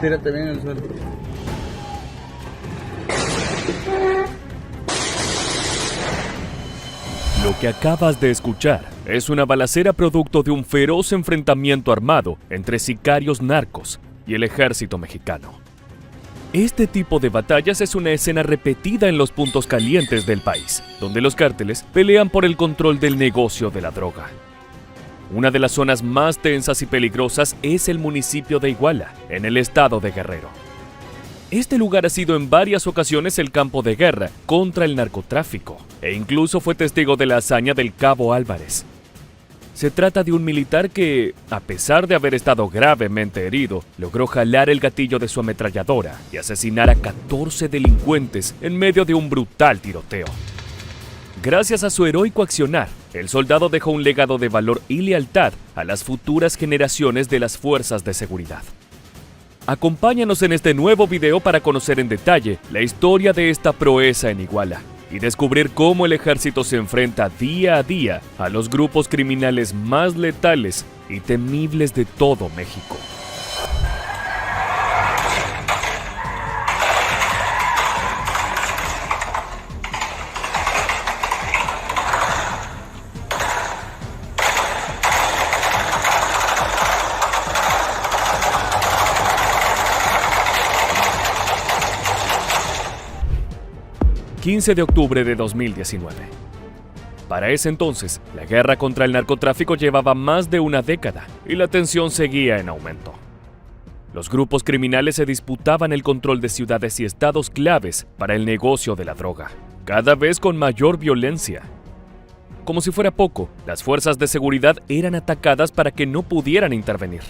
Tírate bien en el suelo. Lo que acabas de escuchar es una balacera producto de un feroz enfrentamiento armado entre sicarios narcos y el ejército mexicano. Este tipo de batallas es una escena repetida en los puntos calientes del país, donde los cárteles pelean por el control del negocio de la droga. Una de las zonas más tensas y peligrosas es el municipio de Iguala, en el estado de Guerrero. Este lugar ha sido en varias ocasiones el campo de guerra contra el narcotráfico e incluso fue testigo de la hazaña del Cabo Álvarez. Se trata de un militar que, a pesar de haber estado gravemente herido, logró jalar el gatillo de su ametralladora y asesinar a 14 delincuentes en medio de un brutal tiroteo. Gracias a su heroico accionar, el soldado dejó un legado de valor y lealtad a las futuras generaciones de las fuerzas de seguridad. Acompáñanos en este nuevo video para conocer en detalle la historia de esta proeza en Iguala y descubrir cómo el ejército se enfrenta día a día a los grupos criminales más letales y temibles de todo México. ...15 de octubre de 2019. Para ese entonces, la guerra contra el narcotráfico llevaba más de una década y la tensión seguía en aumento. Los grupos criminales se disputaban el control de ciudades y estados claves para el negocio de la droga, cada vez con mayor violencia. Como si fuera poco, las fuerzas de seguridad eran atacadas para que no pudieran intervenir.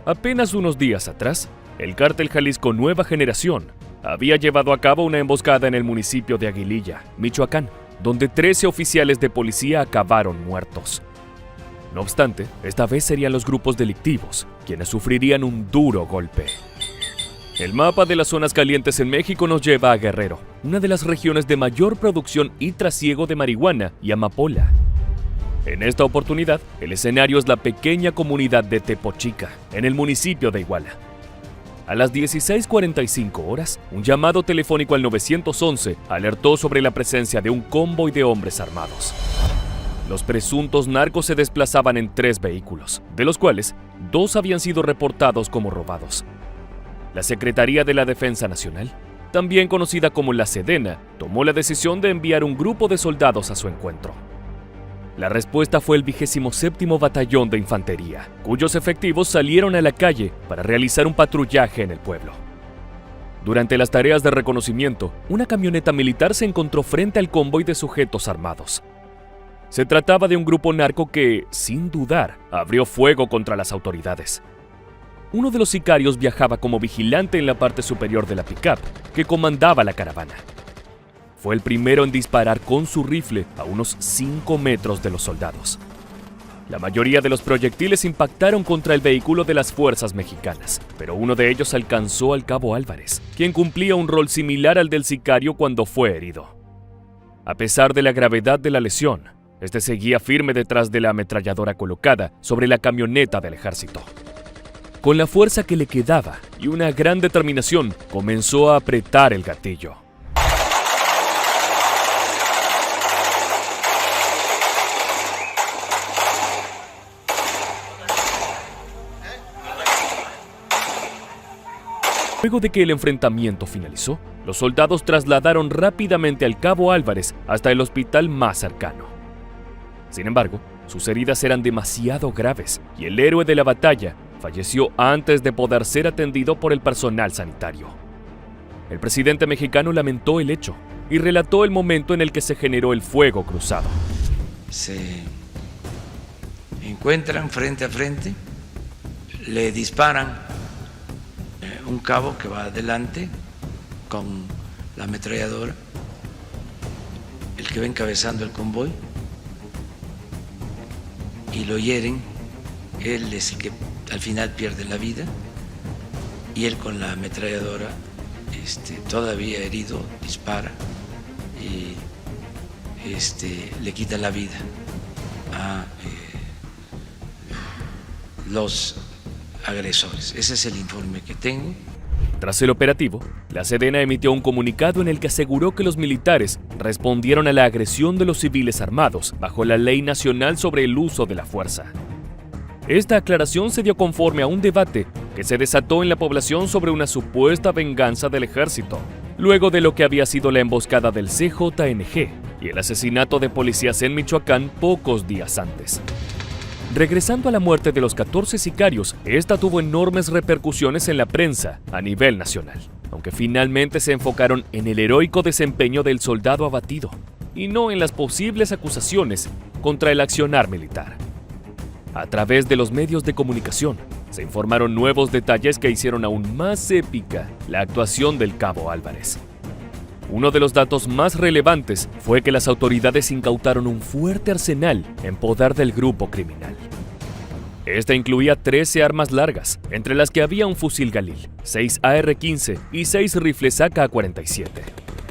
Apenas unos días atrás, el cártel Jalisco Nueva Generación había llevado a cabo una emboscada en el municipio de Aguililla, Michoacán, donde 13 oficiales de policía acabaron muertos. No obstante, esta vez serían los grupos delictivos quienes sufrirían un duro golpe. El mapa de las zonas calientes en México nos lleva a Guerrero, una de las regiones de mayor producción y trasiego de marihuana y amapola. En esta oportunidad, el escenario es la pequeña comunidad de Tepochica, en el municipio de Iguala. A las 16:45 horas, un llamado telefónico al 911 alertó sobre la presencia de un convoy de hombres armados. Los presuntos narcos se desplazaban en 3 vehículos, de los cuales 2 habían sido reportados como robados. La Secretaría de la Defensa Nacional, también conocida como la Sedena, tomó la decisión de enviar un grupo de soldados a su encuentro. La respuesta fue el 27º Batallón de Infantería, cuyos efectivos salieron a la calle para realizar un patrullaje en el pueblo. Durante las tareas de reconocimiento, una camioneta militar se encontró frente al convoy de sujetos armados. Se trataba de un grupo narco que, sin dudar, abrió fuego contra las autoridades. Uno de los sicarios viajaba como vigilante en la parte superior de la pick-up que comandaba la caravana. Fue el primero en disparar con su rifle a unos 5 metros de los soldados. La mayoría de los proyectiles impactaron contra el vehículo de las fuerzas mexicanas, pero uno de ellos alcanzó al Cabo Álvarez, quien cumplía un rol similar al del sicario cuando fue herido. A pesar de la gravedad de la lesión, este seguía firme detrás de la ametralladora colocada sobre la camioneta del ejército. Con la fuerza que le quedaba y una gran determinación, comenzó a apretar el gatillo. Luego de que el enfrentamiento finalizó, los soldados trasladaron rápidamente al Cabo Álvarez hasta el hospital más cercano. Sin embargo, sus heridas eran demasiado graves y el héroe de la batalla falleció antes de poder ser atendido por el personal sanitario. El presidente mexicano lamentó el hecho y relató el momento en el que se generó el fuego cruzado. Se encuentran frente a frente, le disparan un cabo que va adelante con la ametralladora, el que va encabezando el convoy, y lo hieren. Él es el que al final pierde la vida y él con la ametralladora todavía herido dispara y le quita la vida a los agresores. Ese es el informe que tengo. Tras el operativo, la Sedena emitió un comunicado en el que aseguró que los militares respondieron a la agresión de los civiles armados bajo la Ley Nacional sobre el Uso de la Fuerza. Esta aclaración se dio conforme a un debate que se desató en la población sobre una supuesta venganza del ejército, luego de lo que había sido la emboscada del CJNG y el asesinato de policías en Michoacán pocos días antes. Regresando a la muerte de los 14 sicarios, esta tuvo enormes repercusiones en la prensa a nivel nacional, aunque finalmente se enfocaron en el heroico desempeño del soldado abatido y no en las posibles acusaciones contra el accionar militar. A través de los medios de comunicación, se informaron nuevos detalles que hicieron aún más épica la actuación del cabo Álvarez. Uno de los datos más relevantes fue que las autoridades incautaron un fuerte arsenal en poder del grupo criminal. Esta incluía 13 armas largas, entre las que había un fusil Galil, 6 AR-15 y 6 rifles AK-47.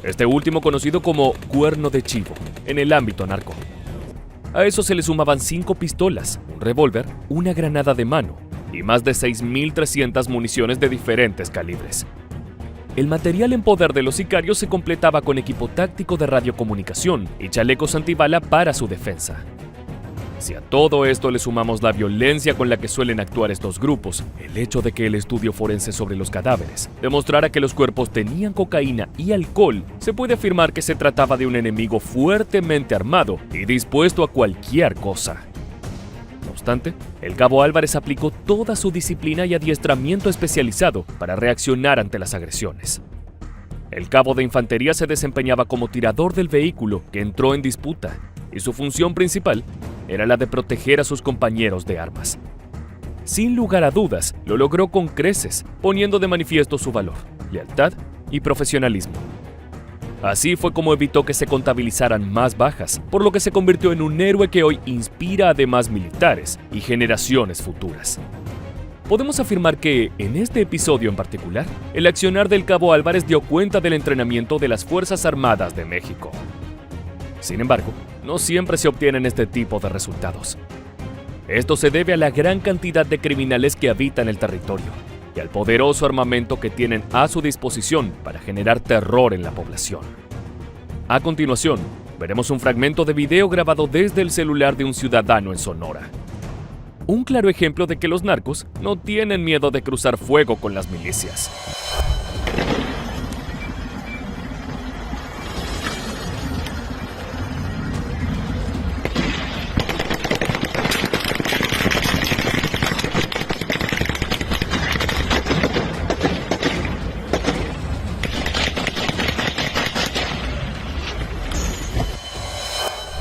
Este último conocido como cuerno de chivo en el ámbito narco. A eso se le sumaban 5 pistolas, un revólver, una granada de mano y más de 6.300 municiones de diferentes calibres. El material en poder de los sicarios se completaba con equipo táctico de radiocomunicación y chalecos antibala para su defensa. Si a todo esto le sumamos la violencia con la que suelen actuar estos grupos, el hecho de que el estudio forense sobre los cadáveres demostrara que los cuerpos tenían cocaína y alcohol, se puede afirmar que se trataba de un enemigo fuertemente armado y dispuesto a cualquier cosa. No obstante, el cabo Álvarez aplicó toda su disciplina y adiestramiento especializado para reaccionar ante las agresiones. El cabo de infantería se desempeñaba como tirador del vehículo que entró en disputa, y su función principal era la de proteger a sus compañeros de armas. Sin lugar a dudas, lo logró con creces, poniendo de manifiesto su valor, lealtad y profesionalismo. Así fue como evitó que se contabilizaran más bajas, por lo que se convirtió en un héroe que hoy inspira a demás militares y generaciones futuras. Podemos afirmar que, en este episodio en particular, el accionar del cabo Álvarez dio cuenta del entrenamiento de las Fuerzas Armadas de México. Sin embargo, no siempre se obtienen este tipo de resultados. Esto se debe a la gran cantidad de criminales que habitan el territorio y al poderoso armamento que tienen a su disposición para generar terror en la población. A continuación, veremos un fragmento de video grabado desde el celular de un ciudadano en Sonora. Un claro ejemplo de que los narcos no tienen miedo de cruzar fuego con las milicias.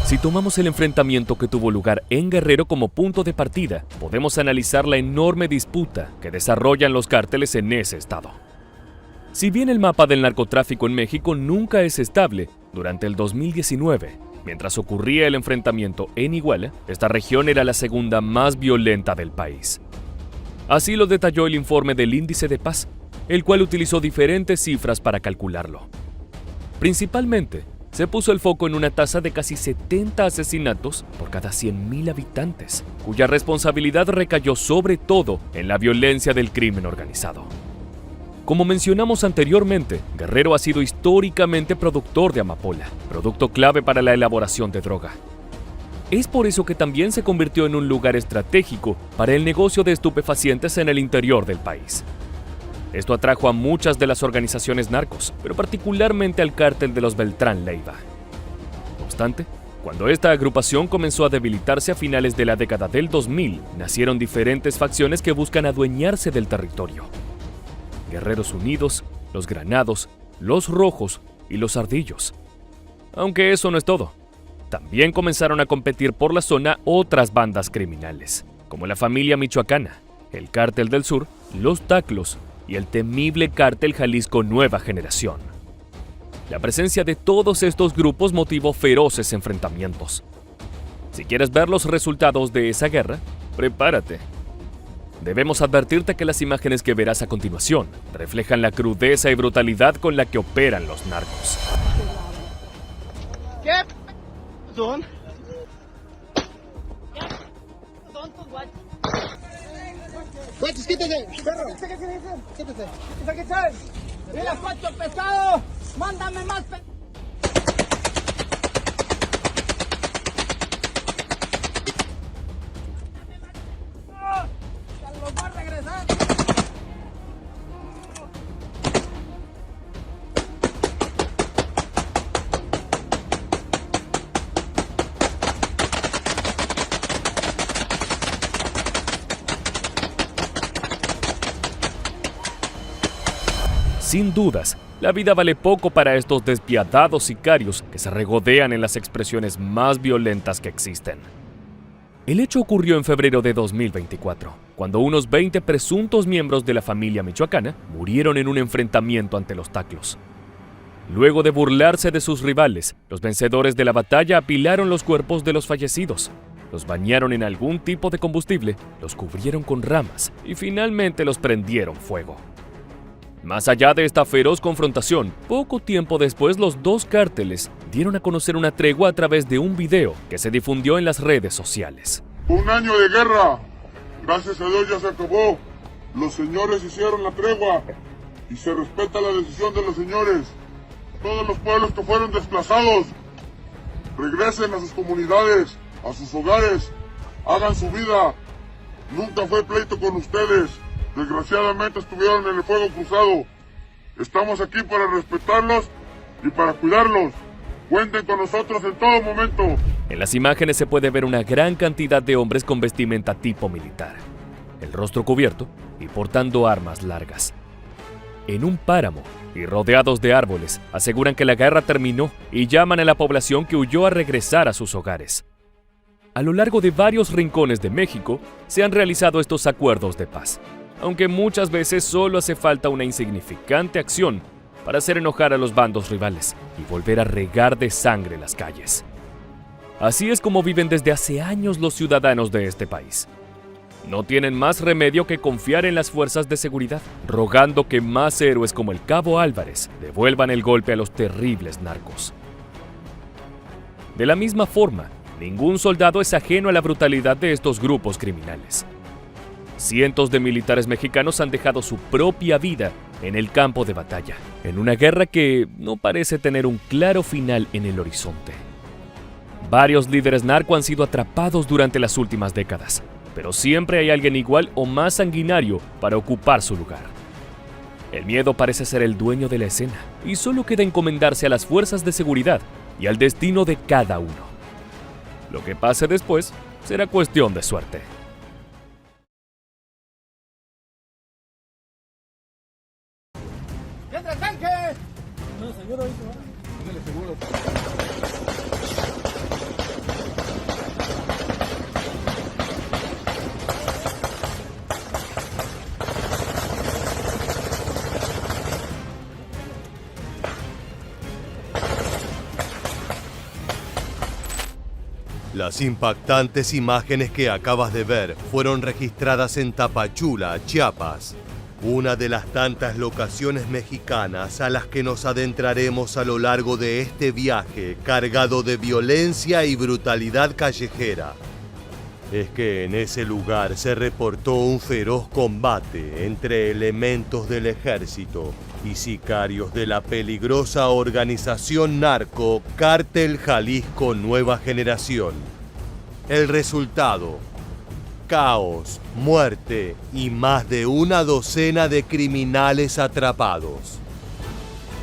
Si tomamos el enfrentamiento que tuvo lugar en Guerrero como punto de partida, podemos analizar la enorme disputa que desarrollan los cárteles en ese estado. Si bien el mapa del narcotráfico en México nunca es estable, durante el 2019, mientras ocurría el enfrentamiento en Iguala, esta región era la segunda más violenta del país. Así lo detalló el informe del Índice de Paz, el cual utilizó diferentes cifras para calcularlo. Principalmente, se puso el foco en una tasa de casi 70 asesinatos por cada 100.000 habitantes, cuya responsabilidad recayó sobre todo en la violencia del crimen organizado. Como mencionamos anteriormente, Guerrero ha sido históricamente productor de amapola, producto clave para la elaboración de droga. Es por eso que también se convirtió en un lugar estratégico para el negocio de estupefacientes en el interior del país. Esto atrajo a muchas de las organizaciones narcos, pero particularmente al cártel de los Beltrán Leiva. No obstante, cuando esta agrupación comenzó a debilitarse a finales de la década del 2000, nacieron diferentes facciones que buscan adueñarse del territorio. Guerreros Unidos, los Granados, los Rojos y los Ardillos. Aunque eso no es todo. También comenzaron a competir por la zona otras bandas criminales, como la familia michoacana, el Cártel del Sur, los Taclos y el temible Cártel Jalisco Nueva Generación. La presencia de todos estos grupos motivó feroces enfrentamientos. Si quieres ver los resultados de esa guerra, prepárate. Debemos advertirte que las imágenes que verás a continuación reflejan la crudeza y brutalidad con la que operan los narcos. ¿Qué son? ¿Qué son tus guachos? Guachos, quítate, perro. Quítate. Mira cuánto pesado. Mándame más pesado. Los va a regresar. Sin dudas, la vida vale poco para estos despiadados sicarios que se regodean en las expresiones más violentas que existen. El hecho ocurrió en febrero de 2024, cuando unos 20 presuntos miembros de la familia michoacana murieron en un enfrentamiento ante los Taclos. Luego de burlarse de sus rivales, los vencedores de la batalla apilaron los cuerpos de los fallecidos, los bañaron en algún tipo de combustible, los cubrieron con ramas y finalmente los prendieron fuego. Más allá de esta feroz confrontación, poco tiempo después los dos cárteles dieron a conocer una tregua a través de un video que se difundió en las redes sociales. Un año de guerra, gracias a Dios ya se acabó. Los señores hicieron la tregua y se respeta la decisión de los señores. Todos los pueblos que fueron desplazados, regresen a sus comunidades, a sus hogares, hagan su vida. Nunca fue pleito con ustedes. Desgraciadamente estuvieron en el fuego cruzado. Estamos aquí para respetarlos y para cuidarlos. Cuenten con nosotros en todo momento. En las imágenes se puede ver una gran cantidad de hombres con vestimenta tipo militar, el rostro cubierto y portando armas largas. En un páramo y rodeados de árboles, aseguran que la guerra terminó y llaman a la población que huyó a regresar a sus hogares. A lo largo de varios rincones de México se han realizado estos acuerdos de paz, aunque muchas veces solo hace falta una insignificante acción para hacer enojar a los bandos rivales y volver a regar de sangre las calles. Así es como viven desde hace años los ciudadanos de este país. No tienen más remedio que confiar en las fuerzas de seguridad, rogando que más héroes como el Cabo Álvarez devuelvan el golpe a los terribles narcos. De la misma forma, ningún soldado es ajeno a la brutalidad de estos grupos criminales. Cientos de militares mexicanos han dejado su propia vida en el campo de batalla, en una guerra que no parece tener un claro final en el horizonte. Varios líderes narco han sido atrapados durante las últimas décadas, pero siempre hay alguien igual o más sanguinario para ocupar su lugar. El miedo parece ser el dueño de la escena y solo queda encomendarse a las fuerzas de seguridad y al destino de cada uno. Lo que pase después será cuestión de suerte. ¡Entra el tanque! No, seguro ahorita, ¿no? Dígale seguro. Las impactantes imágenes que acabas de ver fueron registradas en Tapachula, Chiapas, una de las tantas locaciones mexicanas a las que nos adentraremos a lo largo de este viaje cargado de violencia y brutalidad callejera. Es que en ese lugar se reportó un feroz combate entre elementos del ejército y sicarios de la peligrosa organización narco Cártel Jalisco Nueva Generación. El resultado: caos, muerte y más de una docena de criminales atrapados.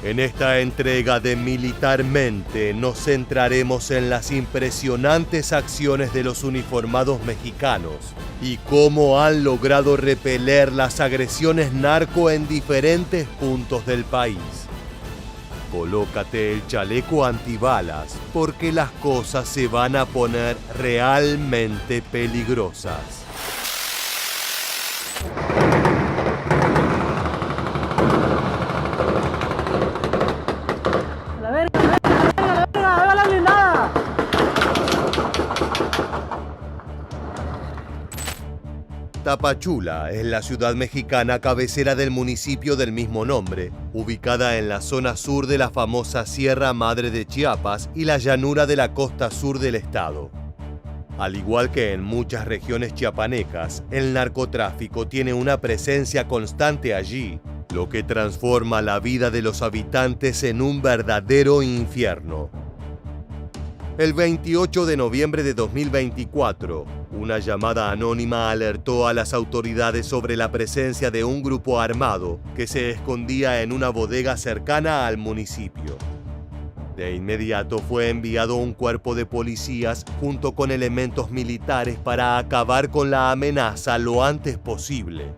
En esta entrega de Militarmente nos centraremos en las impresionantes acciones de los uniformados mexicanos y cómo han logrado repeler las agresiones narco en diferentes puntos del país. Colócate el chaleco antibalas porque las cosas se van a poner realmente peligrosas. Tapachula es la ciudad mexicana cabecera del municipio del mismo nombre, ubicada en la zona sur de la famosa Sierra Madre de Chiapas y la llanura de la costa sur del estado. Al igual que en muchas regiones chiapanecas, el narcotráfico tiene una presencia constante allí, lo que transforma la vida de los habitantes en un verdadero infierno. El 28 de noviembre de 2024, una llamada anónima alertó a las autoridades sobre la presencia de un grupo armado que se escondía en una bodega cercana al municipio. De inmediato fue enviado un cuerpo de policías junto con elementos militares para acabar con la amenaza lo antes posible.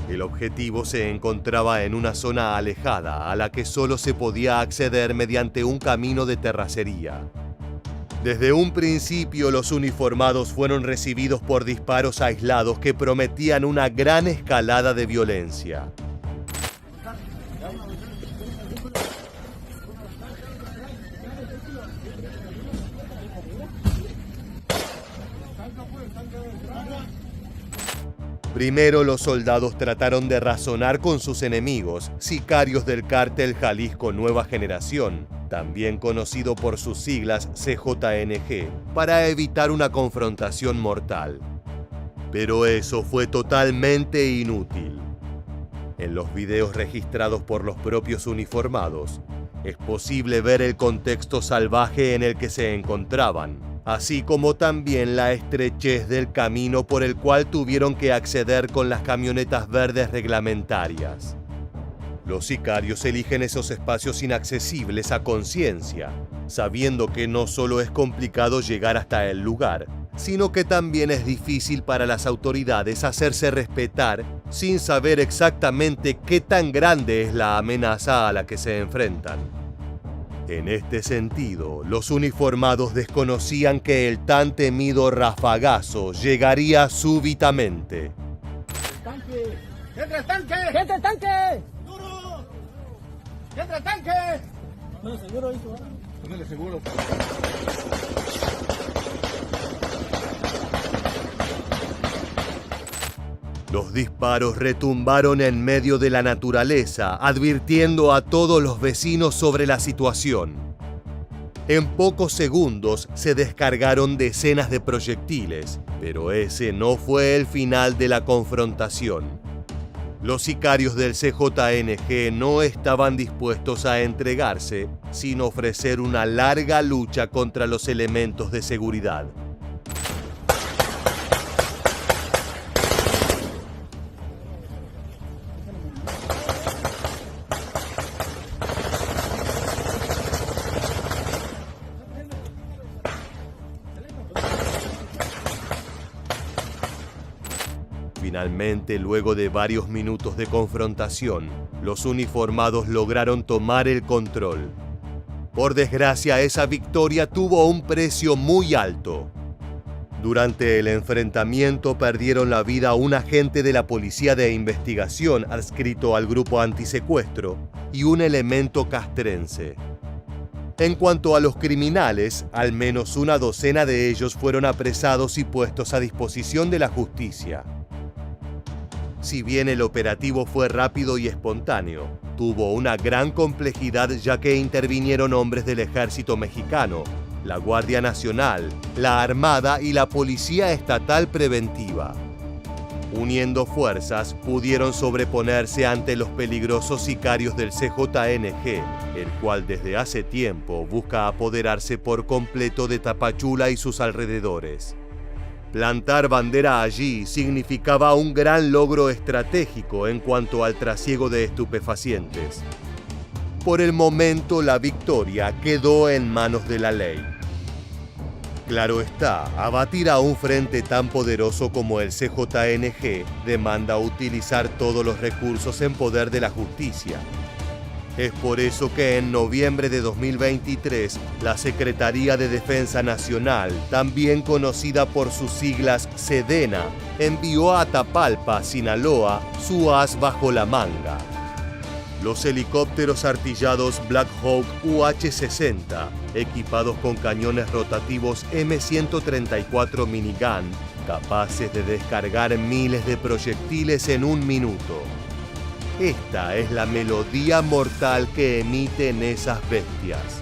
El objetivo se encontraba en una zona alejada a la que solo se podía acceder mediante un camino de terracería. Desde un principio, los uniformados fueron recibidos por disparos aislados que prometían una gran escalada de violencia. Primero, los soldados trataron de razonar con sus enemigos, sicarios del cártel Jalisco Nueva Generación, también conocido por sus siglas CJNG, para evitar una confrontación mortal. Pero eso fue totalmente inútil. En los videos registrados por los propios uniformados, es posible ver el contexto salvaje en el que se encontraban, así como también la estrechez del camino por el cual tuvieron que acceder con las camionetas verdes reglamentarias. Los sicarios eligen esos espacios inaccesibles a conciencia, sabiendo que no solo es complicado llegar hasta el lugar, sino que también es difícil para las autoridades hacerse respetar sin saber exactamente qué tan grande es la amenaza a la que se enfrentan. En este sentido, los uniformados desconocían que el tan temido rafagazo llegaría súbitamente. ¡Tanque! ¡Entra el tanque! ¡Entra el tanque! ¡Duro! ¡Entra el tanque! Póngale seguro, hijo. Póngale seguro. Los disparos retumbaron en medio de la naturaleza, advirtiendo a todos los vecinos sobre la situación. En pocos segundos se descargaron decenas de proyectiles, pero ese no fue el final de la confrontación. Los sicarios del CJNG no estaban dispuestos a entregarse sin ofrecer una larga lucha contra los elementos de seguridad. Finalmente, luego de varios minutos de confrontación, los uniformados lograron tomar el control. Por desgracia, esa victoria tuvo un precio muy alto. Durante el enfrentamiento perdieron la vida un agente de la Policía de Investigación adscrito al grupo antisecuestro y un elemento castrense. En cuanto a los criminales, al menos una docena de ellos fueron apresados y puestos a disposición de la justicia. Si bien el operativo fue rápido y espontáneo, tuvo una gran complejidad ya que intervinieron hombres del Ejército Mexicano, la Guardia Nacional, la Armada y la Policía Estatal Preventiva. Uniendo fuerzas, pudieron sobreponerse ante los peligrosos sicarios del CJNG, el cual desde hace tiempo busca apoderarse por completo de Tapachula y sus alrededores. Plantar bandera allí significaba un gran logro estratégico en cuanto al trasiego de estupefacientes. Por el momento, la victoria quedó en manos de la ley. Claro está, abatir a un frente tan poderoso como el CJNG demanda utilizar todos los recursos en poder de la justicia. Es por eso que en noviembre de 2023, la Secretaría de Defensa Nacional, también conocida por sus siglas SEDENA, envió a Tapalpa, Sinaloa, su as bajo la manga. Los helicópteros artillados Black Hawk UH-60, equipados con cañones rotativos M134 minigun, capaces de descargar miles de proyectiles en un minuto. Esta es la melodía mortal que emiten esas bestias.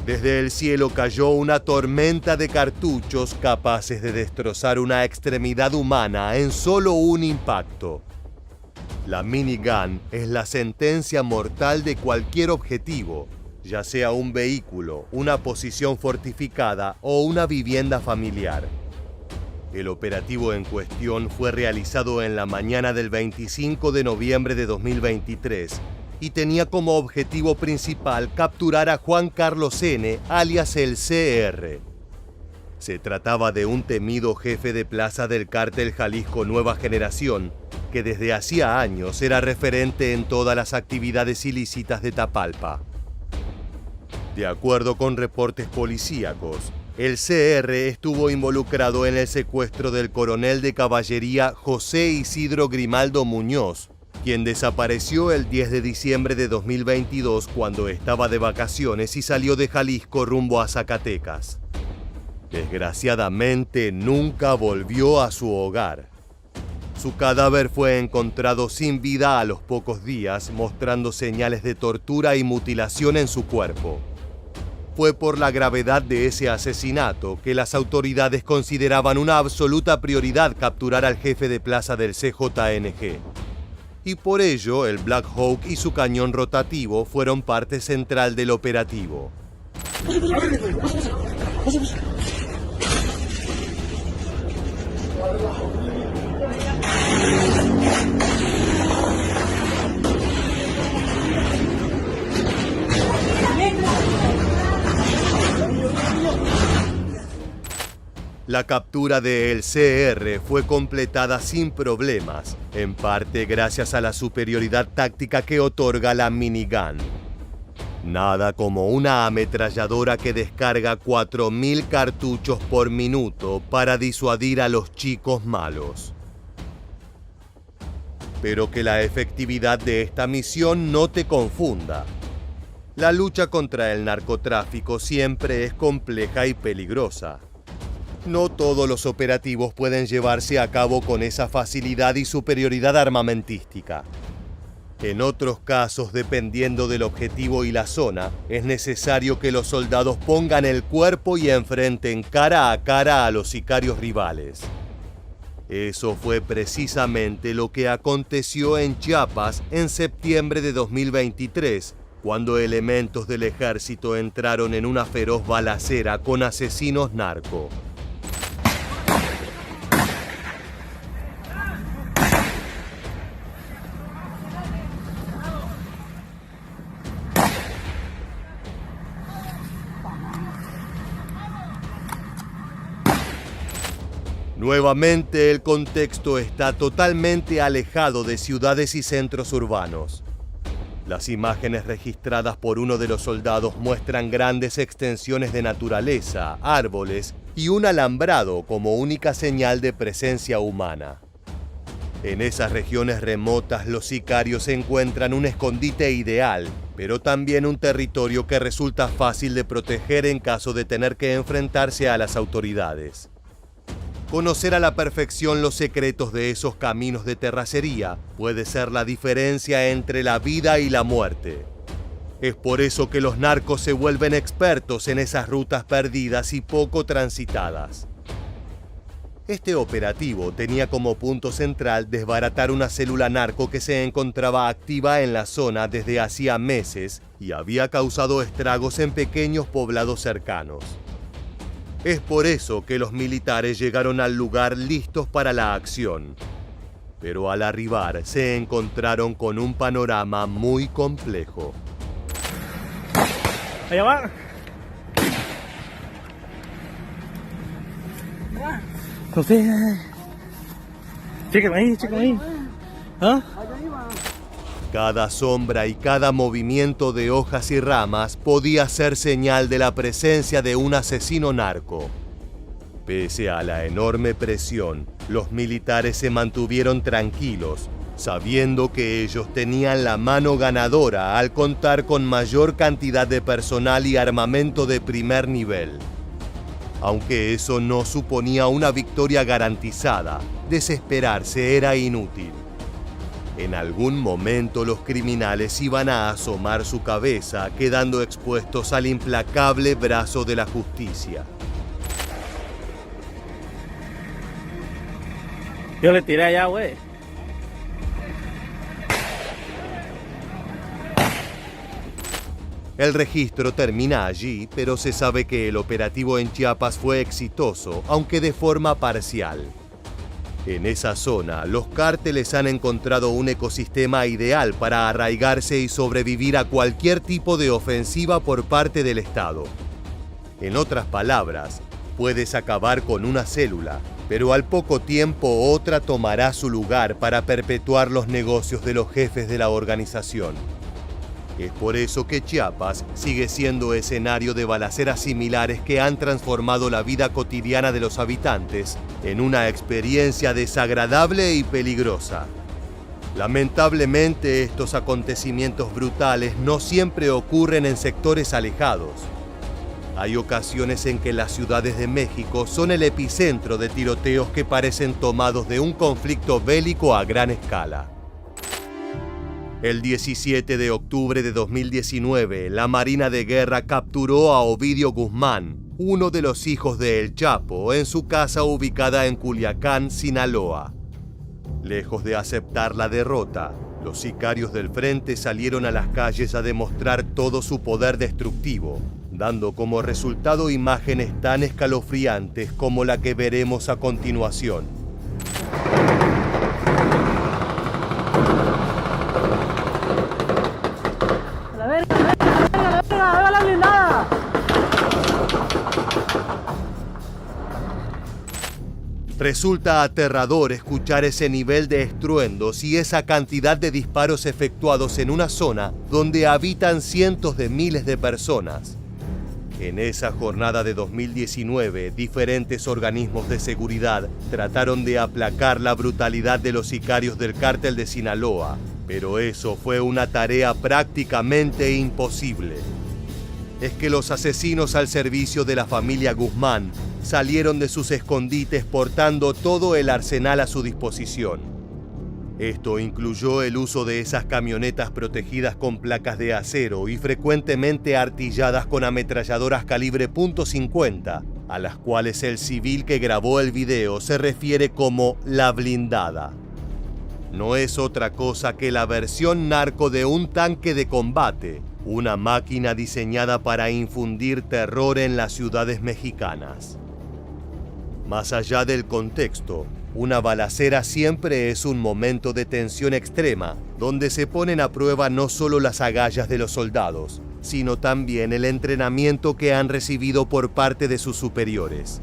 Desde el cielo cayó una tormenta de cartuchos capaces de destrozar una extremidad humana en solo un impacto. La minigun es la sentencia mortal de cualquier objetivo, ya sea un vehículo, una posición fortificada o una vivienda familiar. El operativo en cuestión fue realizado en la mañana del 25 de noviembre de 2023 y tenía como objetivo principal capturar a Juan Carlos N., alias el CR. Se trataba de un temido jefe de plaza del cártel Jalisco Nueva Generación, que desde hacía años era referente en todas las actividades ilícitas de Tapalpa. De acuerdo con reportes policíacos, el CR estuvo involucrado en el secuestro del coronel de caballería José Isidro Grimaldo Muñoz, quien desapareció el 10 de diciembre de 2022 cuando estaba de vacaciones y salió de Jalisco rumbo a Zacatecas. Desgraciadamente nunca volvió a su hogar. Su cadáver fue encontrado sin vida a los pocos días, mostrando señales de tortura y mutilación en su cuerpo. Fue por la gravedad de ese asesinato que las autoridades consideraban una absoluta prioridad capturar al jefe de plaza del CJNG. Y por ello, el Black Hawk y su cañón rotativo fueron parte central del operativo. La captura de El CR fue completada sin problemas, en parte gracias a la superioridad táctica que otorga la minigun. Nada como una ametralladora que descarga 4.000 cartuchos por minuto para disuadir a los chicos malos. Pero que la efectividad de esta misión no te confunda. La lucha contra el narcotráfico siempre es compleja y peligrosa. No todos los operativos pueden llevarse a cabo con esa facilidad y superioridad armamentística. En otros casos, dependiendo del objetivo y la zona, es necesario que los soldados pongan el cuerpo y enfrenten cara a cara a los sicarios rivales. Eso fue precisamente lo que aconteció en Chiapas en septiembre de 2023, cuando elementos del ejército entraron en una feroz balacera con asesinos narco. Nuevamente el contexto está totalmente alejado de ciudades y centros urbanos. Las imágenes registradas por uno de los soldados muestran grandes extensiones de naturaleza, árboles y un alambrado como única señal de presencia humana. En esas regiones remotas los sicarios encuentran un escondite ideal, pero también un territorio que resulta fácil de proteger en caso de tener que enfrentarse a las autoridades. Conocer a la perfección los secretos de esos caminos de terracería puede ser la diferencia entre la vida y la muerte. Es por eso que los narcos se vuelven expertos en esas rutas perdidas y poco transitadas. Este operativo tenía como punto central desbaratar una célula narco que se encontraba activa en la zona desde hacía meses y había causado estragos en pequeños poblados cercanos. Es por eso que los militares llegaron al lugar listos para la acción. Pero al arribar se encontraron con un panorama muy complejo. Allá va. José. Chécame ahí. ¿Ah? Cada sombra y cada movimiento de hojas y ramas podía ser señal de la presencia de un asesino narco. Pese a la enorme presión, los militares se mantuvieron tranquilos, sabiendo que ellos tenían la mano ganadora al contar con mayor cantidad de personal y armamento de primer nivel. Aunque eso no suponía una victoria garantizada, desesperarse era inútil. En algún momento los criminales iban a asomar su cabeza, quedando expuestos al implacable brazo de la justicia. Yo le tiré allá, güey. El registro termina allí, pero se sabe que el operativo en Chiapas fue exitoso, aunque de forma parcial. En esa zona, los cárteles han encontrado un ecosistema ideal para arraigarse y sobrevivir a cualquier tipo de ofensiva por parte del Estado. En otras palabras, puedes acabar con una célula, pero al poco tiempo otra tomará su lugar para perpetuar los negocios de los jefes de la organización. Es por eso que Chiapas sigue siendo escenario de balaceras similares que han transformado la vida cotidiana de los habitantes en una experiencia desagradable y peligrosa. Lamentablemente, estos acontecimientos brutales no siempre ocurren en sectores alejados. Hay ocasiones en que las ciudades de México son el epicentro de tiroteos que parecen tomados de un conflicto bélico a gran escala. El 17 de octubre de 2019, la Marina de Guerra capturó a Ovidio Guzmán, uno de los hijos de El Chapo, en su casa ubicada en Culiacán, Sinaloa. Lejos de aceptar la derrota, los sicarios del frente salieron a las calles a demostrar todo su poder destructivo, dando como resultado imágenes tan escalofriantes como la que veremos a continuación. Resulta aterrador escuchar ese nivel de estruendos y esa cantidad de disparos efectuados en una zona donde habitan cientos de miles de personas. En esa jornada de 2019, diferentes organismos de seguridad trataron de aplacar la brutalidad de los sicarios del cártel de Sinaloa, pero eso fue una tarea prácticamente imposible. Es que los asesinos al servicio de la familia Guzmán salieron de sus escondites portando todo el arsenal a su disposición. Esto incluyó el uso de esas camionetas protegidas con placas de acero y frecuentemente artilladas con ametralladoras calibre .50, a las cuales el civil que grabó el video se refiere como la blindada. No es otra cosa que la versión narco de un tanque de combate, una máquina diseñada para infundir terror en las ciudades mexicanas. Más allá del contexto, una balacera siempre es un momento de tensión extrema, donde se ponen a prueba no solo las agallas de los soldados, sino también el entrenamiento que han recibido por parte de sus superiores.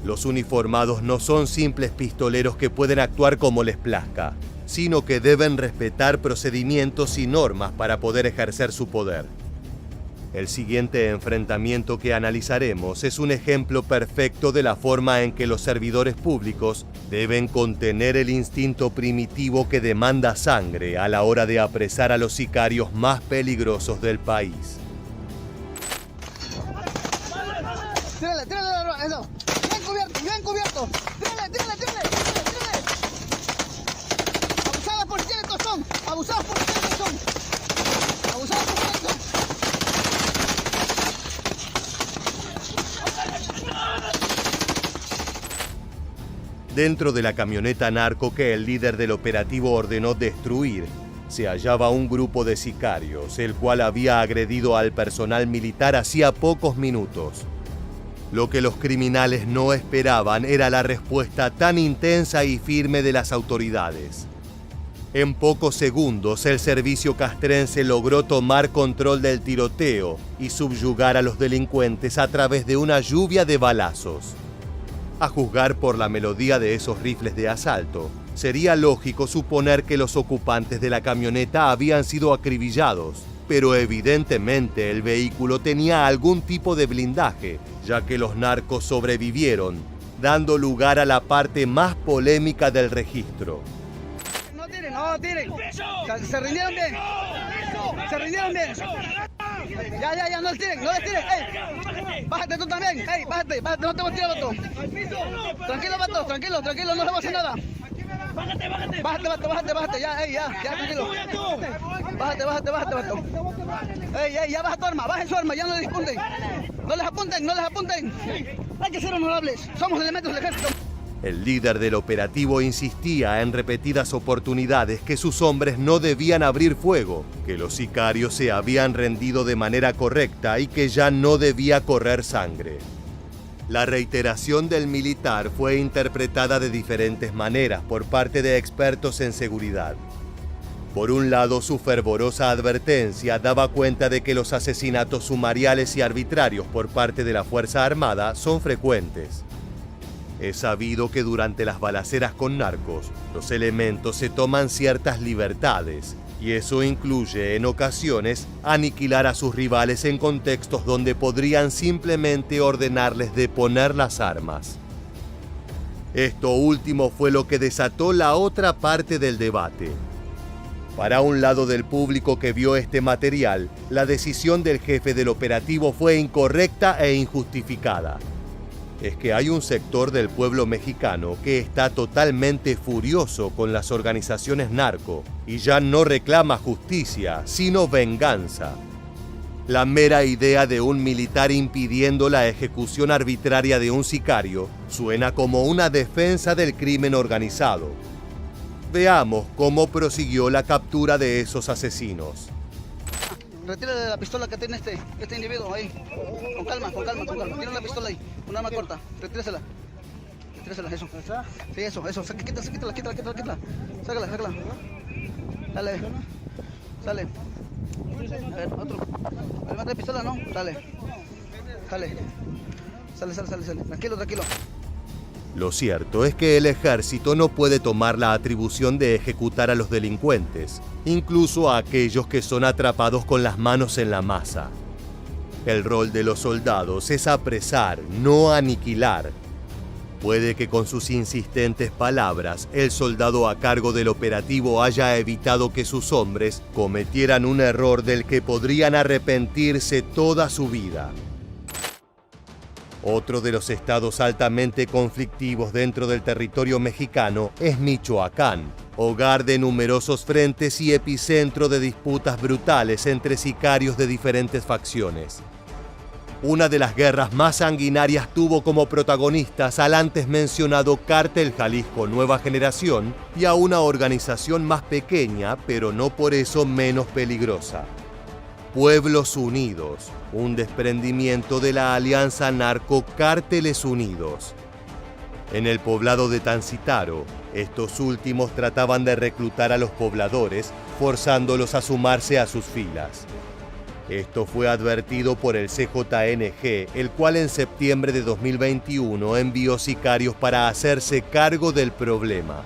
Los uniformados no son simples pistoleros que pueden actuar como les plazca, sino que deben respetar procedimientos y normas para poder ejercer su poder. El siguiente enfrentamiento que analizaremos es un ejemplo perfecto de la forma en que los servidores públicos deben contener el instinto primitivo que demanda sangre a la hora de apresar a los sicarios más peligrosos del país. ¡Tírale, tírale, eso! ¡Bien cubierto! ¡Tírale! ¡Abusadas por el costón! ¡Abusadas por el costón! ¡Abusadas por el costón! Dentro de la camioneta narco que el líder del operativo ordenó destruir, se hallaba un grupo de sicarios, el cual había agredido al personal militar hacía pocos minutos. Lo que los criminales no esperaban era la respuesta tan intensa y firme de las autoridades. En pocos segundos, el servicio castrense logró tomar control del tiroteo y subyugar a los delincuentes a través de una lluvia de balazos. A juzgar por la melodía de esos rifles de asalto, sería lógico suponer que los ocupantes de la camioneta habían sido acribillados, pero evidentemente el vehículo tenía algún tipo de blindaje, ya que los narcos sobrevivieron, dando lugar a la parte más polémica del registro. No tiren. Se rindieron bien. Ya, no les tiren. ¡Ey! Bájate tú también. ¡Ey, bájate! No te voy a tirar otro. Tranquilo, vato, tranquilo, no le voy a hacer nada. Bájate, ya, tranquilo. Bájate, vato. Ya baja tu arma, bajen su arma, ya no les apunten. No les apunten. Hay que ser honorables, somos elementos del ejército. El líder del operativo insistía en repetidas oportunidades que sus hombres no debían abrir fuego, que los sicarios se habían rendido de manera correcta y que ya no debía correr sangre. La reiteración del militar fue interpretada de diferentes maneras por parte de expertos en seguridad. Por un lado, su fervorosa advertencia daba cuenta de que los asesinatos sumariales y arbitrarios por parte de la Fuerza Armada son frecuentes. Es sabido que durante las balaceras con narcos, los elementos se toman ciertas libertades, y eso incluye, en ocasiones, aniquilar a sus rivales en contextos donde podrían simplemente ordenarles deponer las armas. Esto último fue lo que desató la otra parte del debate. Para un lado del público que vio este material, la decisión del jefe del operativo fue incorrecta e injustificada. Es que hay un sector del pueblo mexicano que está totalmente furioso con las organizaciones narco y ya no reclama justicia, sino venganza. La mera idea de un militar impidiendo la ejecución arbitraria de un sicario suena como una defensa del crimen organizado. Veamos cómo prosiguió la captura de esos asesinos. Retírale la pistola que tiene este individuo ahí. Con calma. Tiene una pistola ahí, un arma corta. Retírasela, eso. Sí, eso. Quítala. Sácala. Dale. Sale. A ver, otro. A ver, la pistola, ¿no? Dale. Sale. Tranquilo. Lo cierto es que el ejército no puede tomar la atribución de ejecutar a los delincuentes, incluso a aquellos que son atrapados con las manos en la masa. El rol de los soldados es apresar, no aniquilar. Puede que con sus insistentes palabras, el soldado a cargo del operativo haya evitado que sus hombres cometieran un error del que podrían arrepentirse toda su vida. Otro de los estados altamente conflictivos dentro del territorio mexicano es Michoacán, hogar de numerosos frentes y epicentro de disputas brutales entre sicarios de diferentes facciones. Una de las guerras más sanguinarias tuvo como protagonistas al antes mencionado Cártel Jalisco Nueva Generación y a una organización más pequeña, pero no por eso menos peligrosa: Pueblos Unidos, un desprendimiento de la alianza narco-Cárteles Unidos. En el poblado de Tancítaro, estos últimos trataban de reclutar a los pobladores, forzándolos a sumarse a sus filas. Esto fue advertido por el CJNG, el cual en septiembre de 2021 envió sicarios para hacerse cargo del problema.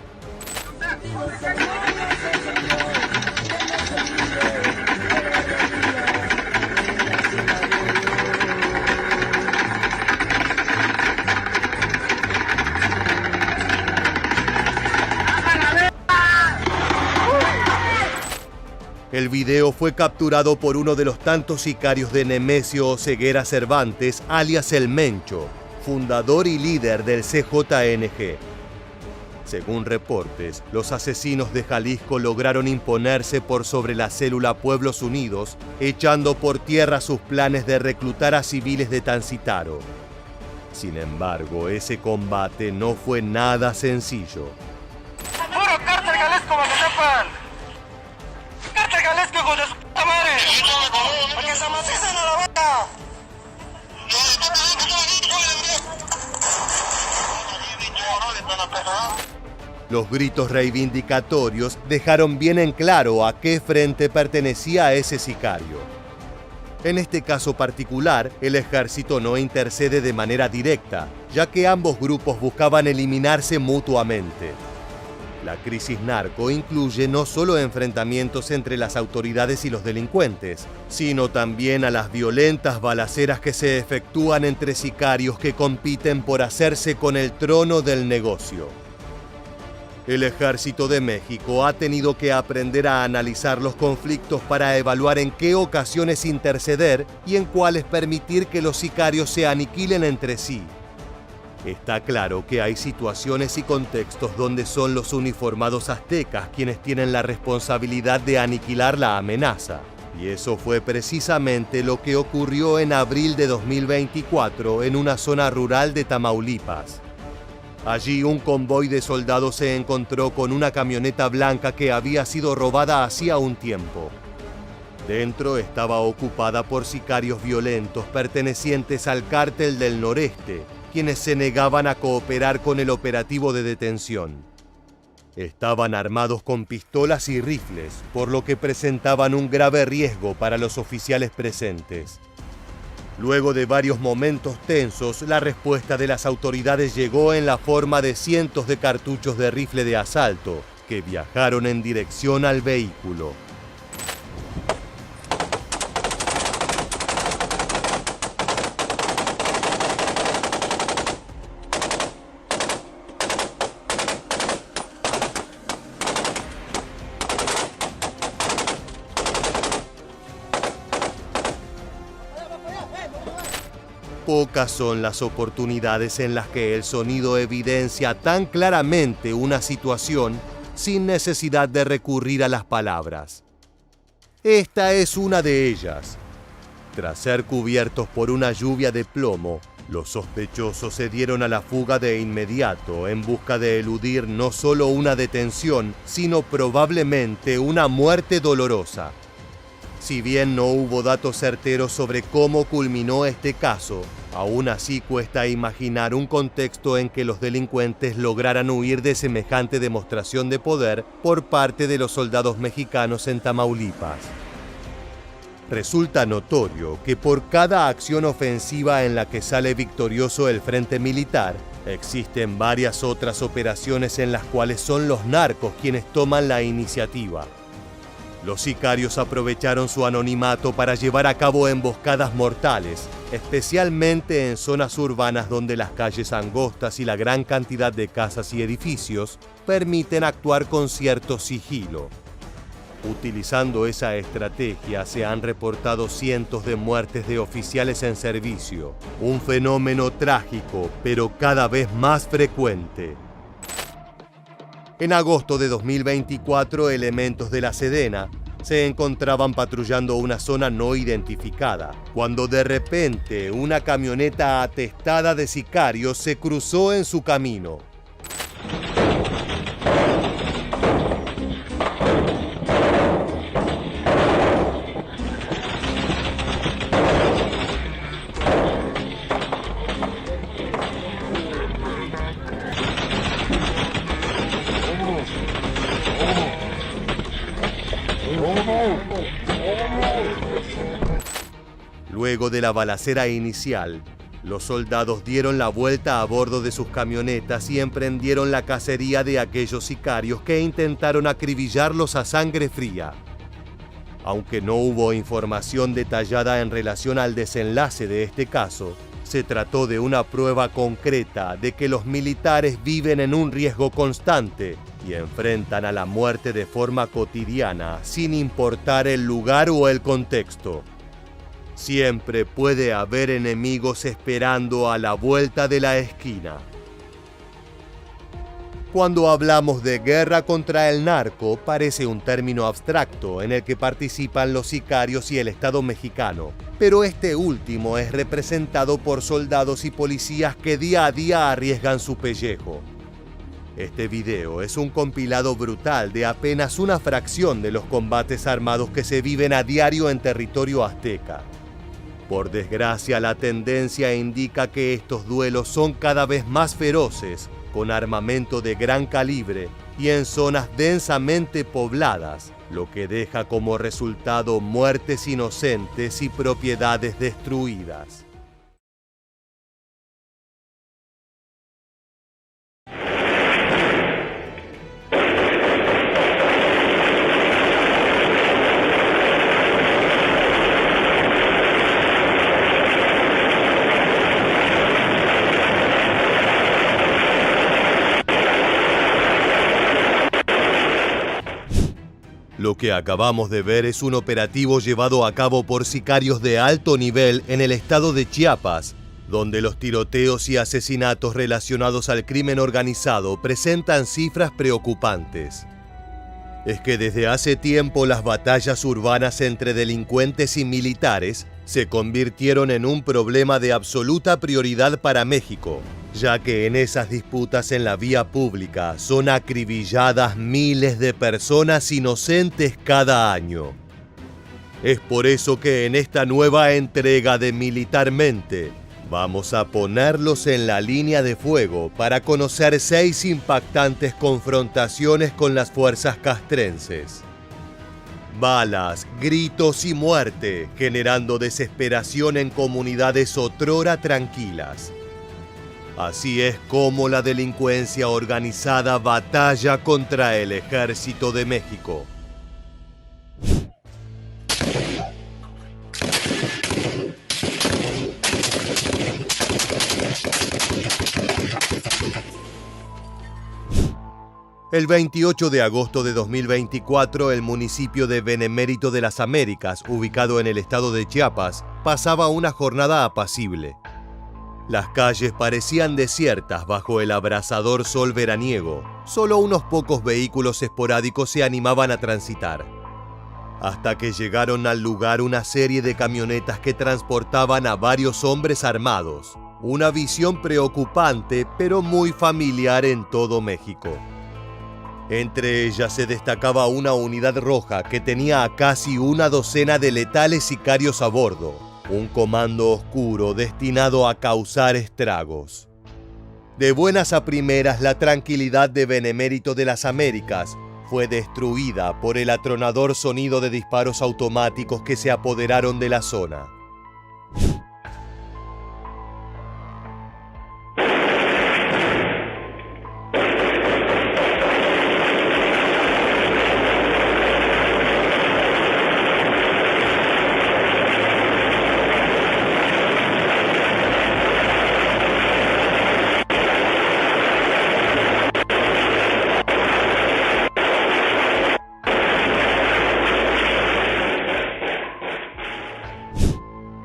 El video fue capturado por uno de los tantos sicarios de Nemesio Oseguera Cervantes, alias El Mencho, fundador y líder del CJNG. Según reportes, los asesinos de Jalisco lograron imponerse por sobre la célula Pueblos Unidos, echando por tierra sus planes de reclutar a civiles de Tancítaro. Sin embargo, ese combate no fue nada sencillo. ¡Puro Cártel Jalisco, para que sepan! ¡Cártel Jalisco, hijo de su puta madre! ¡Para que se amacicen a la verga! Los gritos reivindicatorios dejaron bien en claro a qué frente pertenecía ese sicario. En este caso particular, el ejército no intercede de manera directa, ya que ambos grupos buscaban eliminarse mutuamente. La crisis narco incluye no solo enfrentamientos entre las autoridades y los delincuentes, sino también a las violentas balaceras que se efectúan entre sicarios que compiten por hacerse con el trono del negocio. El Ejército de México ha tenido que aprender a analizar los conflictos para evaluar en qué ocasiones interceder y en cuáles permitir que los sicarios se aniquilen entre sí. Está claro que hay situaciones y contextos donde son los uniformados aztecas quienes tienen la responsabilidad de aniquilar la amenaza. Y eso fue precisamente lo que ocurrió en abril de 2024 en una zona rural de Tamaulipas. Allí un convoy de soldados se encontró con una camioneta blanca que había sido robada hacía un tiempo. Dentro estaba ocupada por sicarios violentos pertenecientes al Cártel del Noreste, quienes se negaban a cooperar con el operativo de detención. Estaban armados con pistolas y rifles, por lo que presentaban un grave riesgo para los oficiales presentes. Luego de varios momentos tensos, la respuesta de las autoridades llegó en la forma de cientos de cartuchos de rifle de asalto, que viajaron en dirección al vehículo. Pocas son las oportunidades en las que el sonido evidencia tan claramente una situación sin necesidad de recurrir a las palabras. Esta es una de ellas. Tras ser cubiertos por una lluvia de plomo, los sospechosos se dieron a la fuga de inmediato en busca de eludir no solo una detención, sino probablemente una muerte dolorosa. Si bien no hubo datos certeros sobre cómo culminó este caso, aún así cuesta imaginar un contexto en que los delincuentes lograran huir de semejante demostración de poder por parte de los soldados mexicanos en Tamaulipas. Resulta notorio que por cada acción ofensiva en la que sale victorioso el frente militar, existen varias otras operaciones en las cuales son los narcos quienes toman la iniciativa. Los sicarios aprovecharon su anonimato para llevar a cabo emboscadas mortales, especialmente en zonas urbanas donde las calles angostas y la gran cantidad de casas y edificios permiten actuar con cierto sigilo. Utilizando esa estrategia se han reportado cientos de muertes de oficiales en servicio, un fenómeno trágico pero cada vez más frecuente. En agosto de 2024, elementos de la Sedena se encontraban patrullando una zona no identificada, cuando de repente una camioneta atestada de sicarios se cruzó en su camino. Luego de la balacera inicial, los soldados dieron la vuelta a bordo de sus camionetas y emprendieron la cacería de aquellos sicarios que intentaron acribillarlos a sangre fría. Aunque no hubo información detallada en relación al desenlace de este caso, se trató de una prueba concreta de que los militares viven en un riesgo constante y enfrentan a la muerte de forma cotidiana, sin importar el lugar o el contexto. Siempre puede haber enemigos esperando a la vuelta de la esquina. Cuando hablamos de guerra contra el narco, parece un término abstracto en el que participan los sicarios y el Estado mexicano, pero este último es representado por soldados y policías que día a día arriesgan su pellejo. Este video es un compilado brutal de apenas una fracción de los combates armados que se viven a diario en territorio azteca. Por desgracia, la tendencia indica que estos duelos son cada vez más feroces, con armamento de gran calibre y en zonas densamente pobladas, lo que deja como resultado muertes inocentes y propiedades destruidas. Lo que acabamos de ver es un operativo llevado a cabo por sicarios de alto nivel en el estado de Chiapas, donde los tiroteos y asesinatos relacionados al crimen organizado presentan cifras preocupantes. Es que desde hace tiempo las batallas urbanas entre delincuentes y militares se convirtieron en un problema de absoluta prioridad para México, ya que en esas disputas en la vía pública son acribilladas miles de personas inocentes cada año. Es por eso que en esta nueva entrega de Militarmente vamos a ponerlos en la línea de fuego para conocer 6 impactantes confrontaciones con las fuerzas castrenses. Balas, gritos y muerte, generando desesperación en comunidades otrora tranquilas. Así es como la delincuencia organizada batalla contra el Ejército de México. El 28 de agosto de 2024, el municipio de Benemérito de las Américas, ubicado en el estado de Chiapas, pasaba una jornada apacible. Las calles parecían desiertas bajo el abrasador sol veraniego. Solo unos pocos vehículos esporádicos se animaban a transitar. Hasta que llegaron al lugar una serie de camionetas que transportaban a varios hombres armados. Una visión preocupante, pero muy familiar en todo México. Entre ellas se destacaba una unidad roja que tenía a casi una docena de letales sicarios a bordo, un comando oscuro destinado a causar estragos. De buenas a primeras, la tranquilidad de Benemérito de las Américas fue destruida por el atronador sonido de disparos automáticos que se apoderaron de la zona.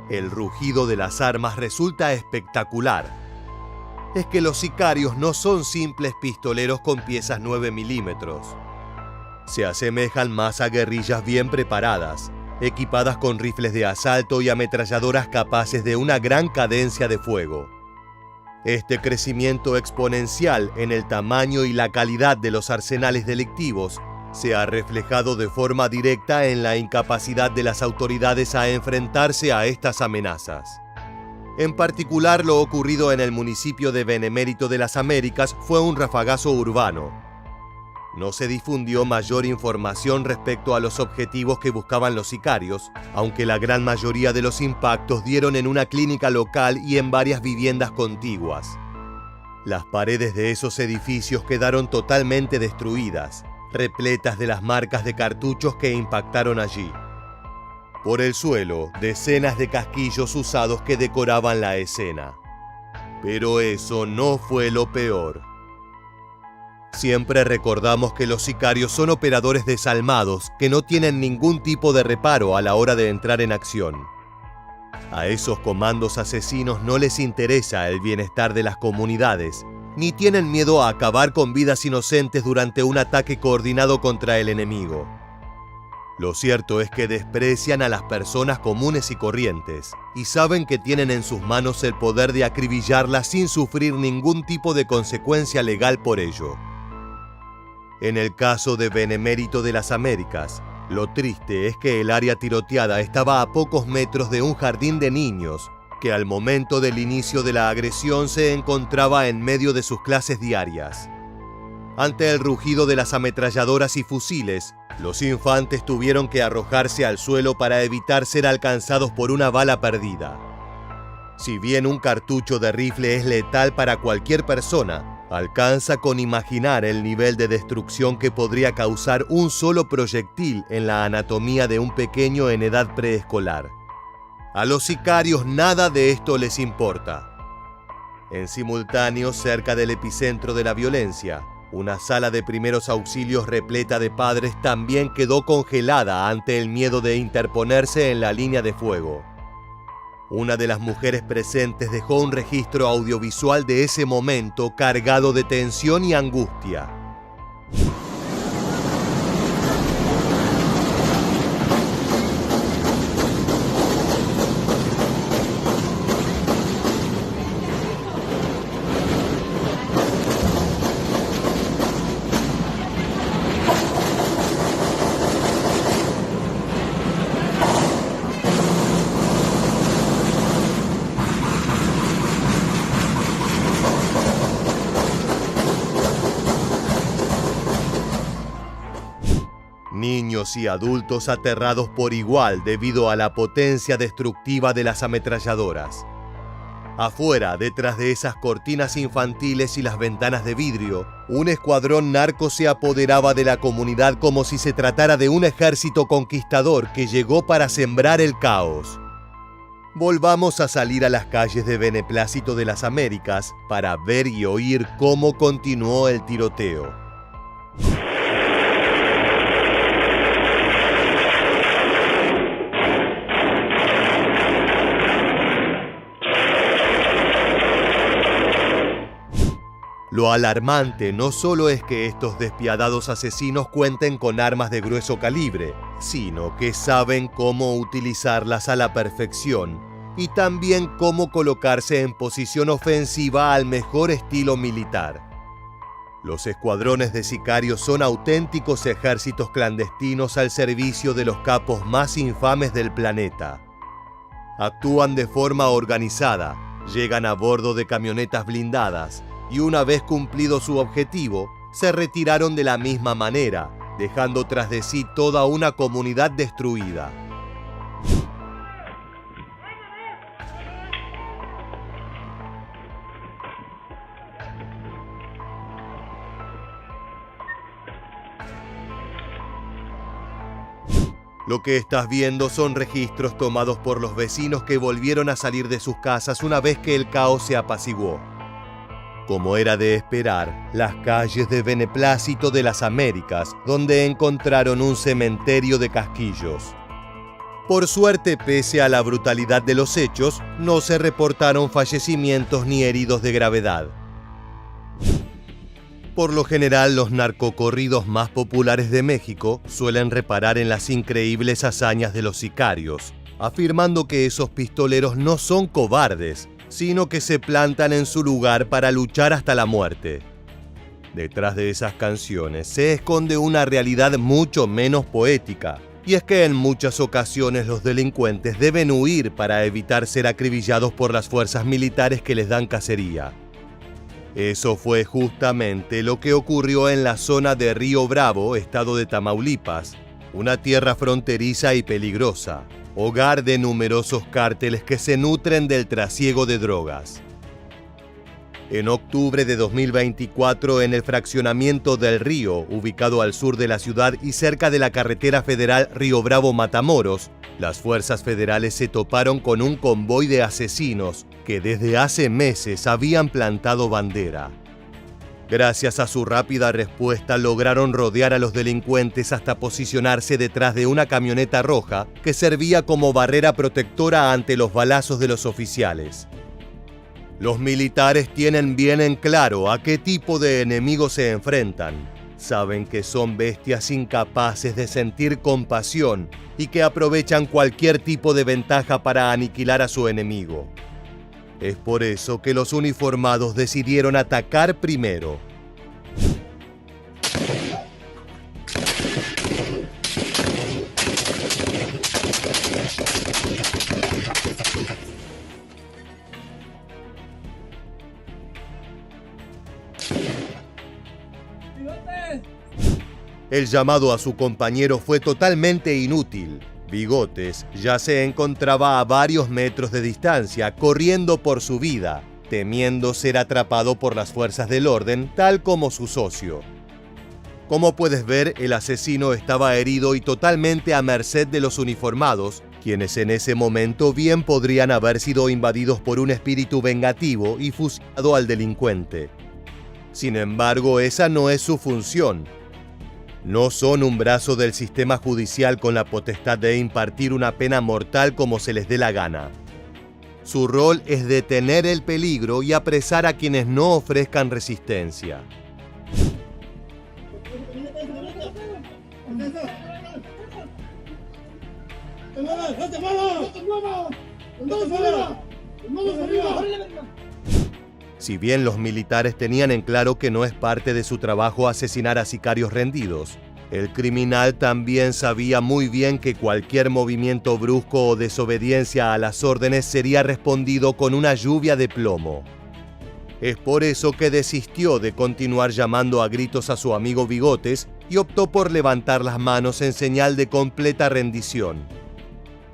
El rugido de las armas resulta espectacular. Es que los sicarios no son simples pistoleros con piezas 9 milímetros. Se asemejan más a guerrillas bien preparadas, equipadas con rifles de asalto y ametralladoras capaces de una gran cadencia de fuego. Este crecimiento exponencial en el tamaño y la calidad de los arsenales delictivos se ha reflejado de forma directa en la incapacidad de las autoridades a enfrentarse a estas amenazas. En particular, lo ocurrido en el municipio de Benemérito de las Américas fue un rafagazo urbano. No se difundió mayor información respecto a los objetivos que buscaban los sicarios, aunque la gran mayoría de los impactos dieron en una clínica local y en varias viviendas contiguas. Las paredes de esos edificios quedaron totalmente destruidas, repletas de las marcas de cartuchos que impactaron allí. Por el suelo, decenas de casquillos usados que decoraban la escena. Pero eso no fue lo peor. Siempre recordamos que los sicarios son operadores desalmados que no tienen ningún tipo de reparo a la hora de entrar en acción. A esos comandos asesinos no les interesa el bienestar de las comunidades, ni tienen miedo a acabar con vidas inocentes durante un ataque coordinado contra el enemigo. Lo cierto es que desprecian a las personas comunes y corrientes, y saben que tienen en sus manos el poder de acribillarlas sin sufrir ningún tipo de consecuencia legal por ello. En el caso de Benemérito de las Américas, lo triste es que el área tiroteada estaba a pocos metros de un jardín de niños, que al momento del inicio de la agresión se encontraba en medio de sus clases diarias. Ante el rugido de las ametralladoras y fusiles, los infantes tuvieron que arrojarse al suelo para evitar ser alcanzados por una bala perdida. Si bien un cartucho de rifle es letal para cualquier persona, alcanza con imaginar el nivel de destrucción que podría causar un solo proyectil en la anatomía de un pequeño en edad preescolar. A los sicarios nada de esto les importa. En simultáneo, cerca del epicentro de la violencia, una sala de primeros auxilios repleta de padres también quedó congelada ante el miedo de interponerse en la línea de fuego. Una de las mujeres presentes dejó un registro audiovisual de ese momento cargado de tensión y angustia. Niños y adultos aterrados por igual debido a la potencia destructiva de las ametralladoras. Afuera, detrás de esas cortinas infantiles y las ventanas de vidrio, un escuadrón narco se apoderaba de la comunidad como si se tratara de un ejército conquistador que llegó para sembrar el caos. Volvamos a salir a las calles de Beneplácito de las Américas para ver y oír cómo continuó el tiroteo. Lo alarmante no solo es que estos despiadados asesinos cuenten con armas de grueso calibre, sino que saben cómo utilizarlas a la perfección y también cómo colocarse en posición ofensiva al mejor estilo militar. Los escuadrones de sicarios son auténticos ejércitos clandestinos al servicio de los capos más infames del planeta. Actúan de forma organizada, llegan a bordo de camionetas blindadas, y una vez cumplido su objetivo, se retiraron de la misma manera, dejando tras de sí toda una comunidad destruida. Lo que estás viendo son registros tomados por los vecinos que volvieron a salir de sus casas una vez que el caos se apaciguó. Como era de esperar, las calles de Beneplácito de las Américas, donde encontraron un cementerio de casquillos. Por suerte, pese a la brutalidad de los hechos, no se reportaron fallecimientos ni heridos de gravedad. Por lo general, los narcocorridos más populares de México suelen reparar en las increíbles hazañas de los sicarios, afirmando que esos pistoleros no son cobardes, sino que se plantan en su lugar para luchar hasta la muerte. Detrás de esas canciones se esconde una realidad mucho menos poética, y es que en muchas ocasiones los delincuentes deben huir para evitar ser acribillados por las fuerzas militares que les dan cacería. Eso fue justamente lo que ocurrió en la zona de Río Bravo, estado de Tamaulipas, una tierra fronteriza y peligrosa, hogar de numerosos cárteles que se nutren del trasiego de drogas. En octubre de 2024, en el fraccionamiento del Río, ubicado al sur de la ciudad y cerca de la carretera federal Río Bravo-Matamoros, las fuerzas federales se toparon con un convoy de asesinos que desde hace meses habían plantado bandera. Gracias a su rápida respuesta lograron rodear a los delincuentes hasta posicionarse detrás de una camioneta roja que servía como barrera protectora ante los balazos de los oficiales. Los militares tienen bien en claro a qué tipo de enemigos se enfrentan. Saben que son bestias incapaces de sentir compasión y que aprovechan cualquier tipo de ventaja para aniquilar a su enemigo. Es por eso que los uniformados decidieron atacar primero. El llamado a su compañero fue totalmente inútil. Bigotes ya se encontraba a varios metros de distancia, corriendo por su vida, temiendo ser atrapado por las fuerzas del orden, tal como su socio. Como puedes ver, el asesino estaba herido y totalmente a merced de los uniformados, quienes en ese momento bien podrían haber sido invadidos por un espíritu vengativo y fusilado al delincuente. Sin embargo, esa no es su función. No son un brazo del sistema judicial con la potestad de impartir una pena mortal como se les dé la gana. Su rol es detener el peligro y apresar a quienes no ofrezcan resistencia. Si bien los militares tenían en claro que no es parte de su trabajo asesinar a sicarios rendidos, el criminal también sabía muy bien que cualquier movimiento brusco o desobediencia a las órdenes sería respondido con una lluvia de plomo. Es por eso que desistió de continuar llamando a gritos a su amigo Bigotes y optó por levantar las manos en señal de completa rendición.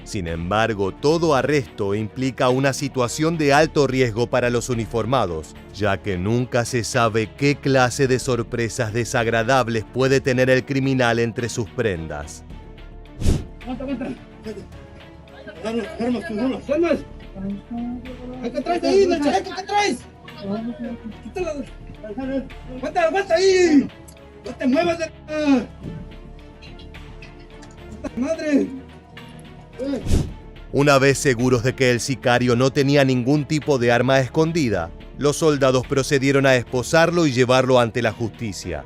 Sin embargo, todo arresto implica una situación de alto riesgo para los uniformados, ya que nunca se sabe qué clase de sorpresas desagradables puede tener el criminal entre sus prendas. ¿Qué traes ahí? ¿El chaleco qué traes? ¡Aguanta ahí! ¡No te muevas de la madre! Una vez seguros de que el sicario no tenía ningún tipo de arma escondida, los soldados procedieron a esposarlo y llevarlo ante la justicia.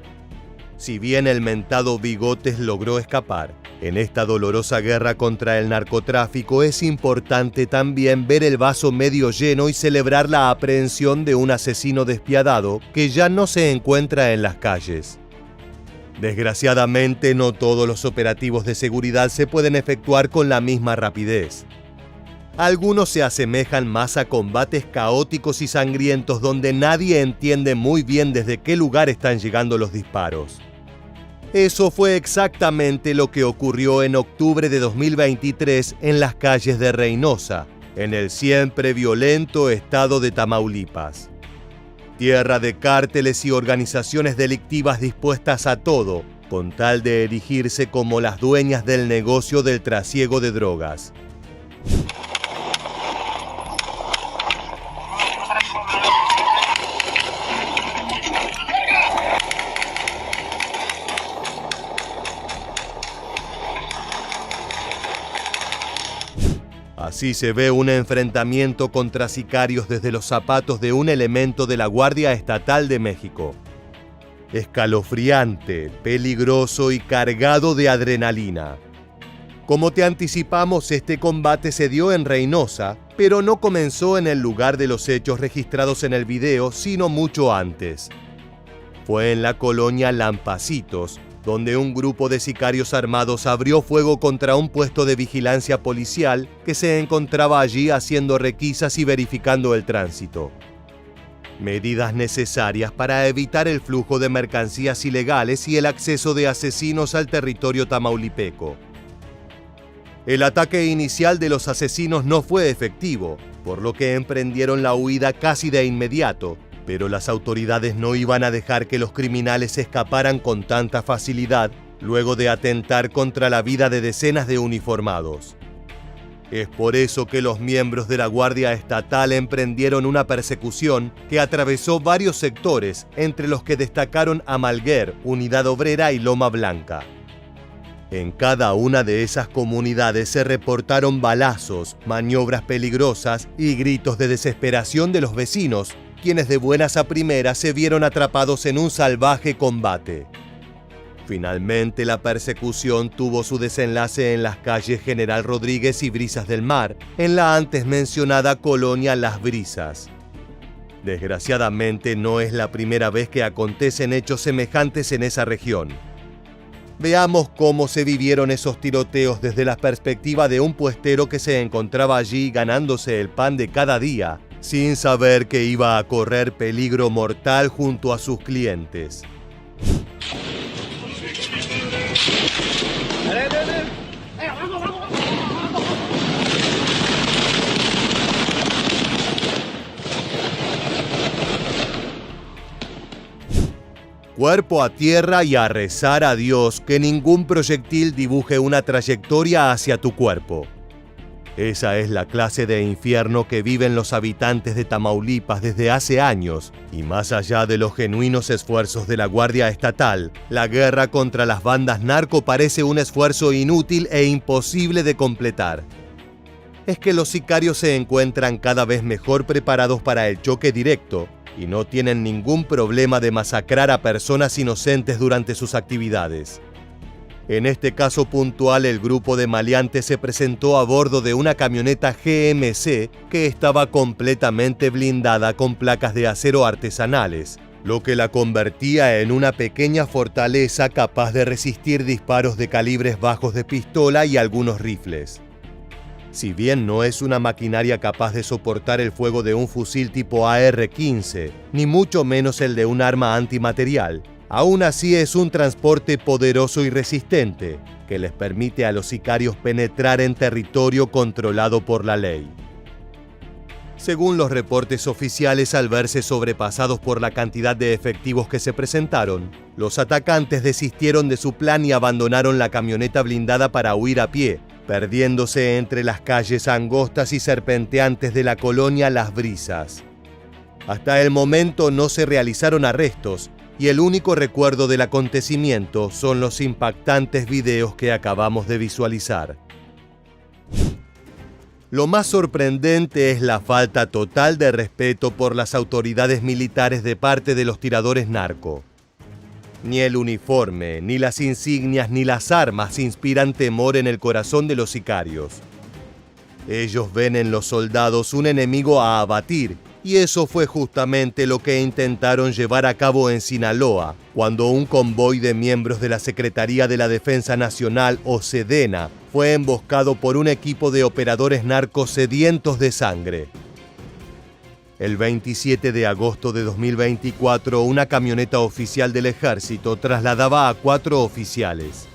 Si bien el mentado Bigotes logró escapar, en esta dolorosa guerra contra el narcotráfico es importante también ver el vaso medio lleno y celebrar la aprehensión de un asesino despiadado que ya no se encuentra en las calles. Desgraciadamente, no todos los operativos de seguridad se pueden efectuar con la misma rapidez. Algunos se asemejan más a combates caóticos y sangrientos donde nadie entiende muy bien desde qué lugar están llegando los disparos. Eso fue exactamente lo que ocurrió en octubre de 2023 en las calles de Reynosa, en el siempre violento estado de Tamaulipas. Tierra de cárteles y organizaciones delictivas dispuestas a todo, con tal de erigirse como las dueñas del negocio del trasiego de drogas. Así se ve un enfrentamiento contra sicarios desde los zapatos de un elemento de la Guardia Estatal de México. Escalofriante, peligroso y cargado de adrenalina. Como te anticipamos, este combate se dio en Reynosa, pero no comenzó en el lugar de los hechos registrados en el video, sino mucho antes. Fue en la colonia Lampacitos, donde un grupo de sicarios armados abrió fuego contra un puesto de vigilancia policial que se encontraba allí haciendo requisas y verificando el tránsito. Medidas necesarias para evitar el flujo de mercancías ilegales y el acceso de asesinos al territorio tamaulipeco. El ataque inicial de los asesinos no fue efectivo, por lo que emprendieron la huida casi de inmediato, pero las autoridades no iban a dejar que los criminales escaparan con tanta facilidad luego de atentar contra la vida de decenas de uniformados. Es por eso que los miembros de la Guardia Estatal emprendieron una persecución que atravesó varios sectores, entre los que destacaron Amalguer, Unidad Obrera y Loma Blanca. En cada una de esas comunidades se reportaron balazos, maniobras peligrosas y gritos de desesperación de los vecinos, quienes de buenas a primeras se vieron atrapados en un salvaje combate. Finalmente, la persecución tuvo su desenlace en las calles General Rodríguez y Brisas del Mar, en la antes mencionada colonia Las Brisas. Desgraciadamente, no es la primera vez que acontecen hechos semejantes en esa región. Veamos cómo se vivieron esos tiroteos desde la perspectiva de un puestero que se encontraba allí ganándose el pan de cada día, sin saber que iba a correr peligro mortal junto a sus clientes. Cuerpo a tierra y a rezar a Dios que ningún proyectil dibuje una trayectoria hacia tu cuerpo. Esa es la clase de infierno que viven los habitantes de Tamaulipas desde hace años, y más allá de los genuinos esfuerzos de la Guardia Estatal, la guerra contra las bandas narco parece un esfuerzo inútil e imposible de completar. es que los sicarios se encuentran cada vez mejor preparados para el choque directo y no tienen ningún problema de masacrar a personas inocentes durante sus actividades. En este caso puntual, el grupo de maleantes se presentó a bordo de una camioneta GMC que estaba completamente blindada con placas de acero artesanales, lo que la convertía en una pequeña fortaleza capaz de resistir disparos de calibres bajos de pistola y algunos rifles. Si bien no es una maquinaria capaz de soportar el fuego de un fusil tipo AR-15, ni mucho menos el de un arma antimaterial, aún así es un transporte poderoso y resistente que les permite a los sicarios penetrar en territorio controlado por la ley. Según los reportes oficiales, al verse sobrepasados por la cantidad de efectivos que se presentaron, los atacantes desistieron de su plan y abandonaron la camioneta blindada para huir a pie, perdiéndose entre las calles angostas y serpenteantes de la colonia Las Brisas. Hasta el momento no se realizaron arrestos y el único recuerdo del acontecimiento son los impactantes videos que acabamos de visualizar. Lo más sorprendente es la falta total de respeto por las autoridades militares de parte de los tiradores narco. Ni el uniforme, ni las insignias, ni las armas inspiran temor en el corazón de los sicarios. Ellos ven en los soldados un enemigo a abatir, y eso fue justamente lo que intentaron llevar a cabo en Sinaloa, cuando un convoy de miembros de la Secretaría de la Defensa Nacional, o SEDENA, fue emboscado por un equipo de operadores narcos sedientos de sangre. El 27 de agosto de 2024, una camioneta oficial del ejército trasladaba a 4 oficiales.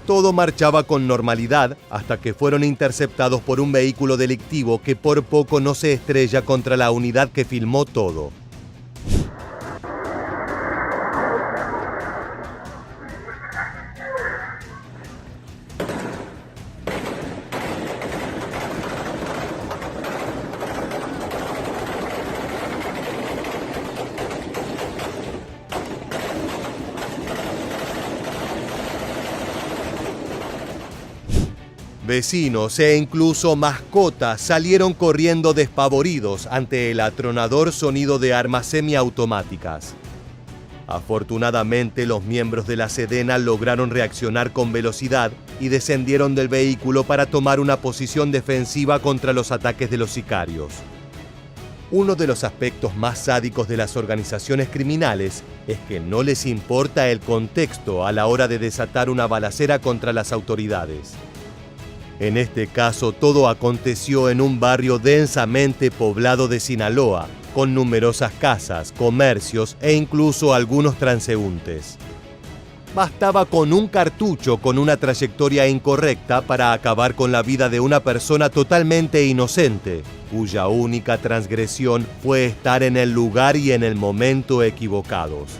Todo marchaba con normalidad hasta que fueron interceptados por un vehículo delictivo que por poco no se estrella contra la unidad que filmó todo. Vecinos e incluso mascotas salieron corriendo despavoridos ante el atronador sonido de armas semiautomáticas. Afortunadamente, los miembros de la SEDENA lograron reaccionar con velocidad y descendieron del vehículo para tomar una posición defensiva contra los ataques de los sicarios. Uno de los aspectos más sádicos de las organizaciones criminales es que no les importa el contexto a la hora de desatar una balacera contra las autoridades. En este caso, todo aconteció en un barrio densamente poblado de Sinaloa, con numerosas casas, comercios e incluso algunos transeúntes. Bastaba con un cartucho con una trayectoria incorrecta para acabar con la vida de una persona totalmente inocente, cuya única transgresión fue estar en el lugar y en el momento equivocados.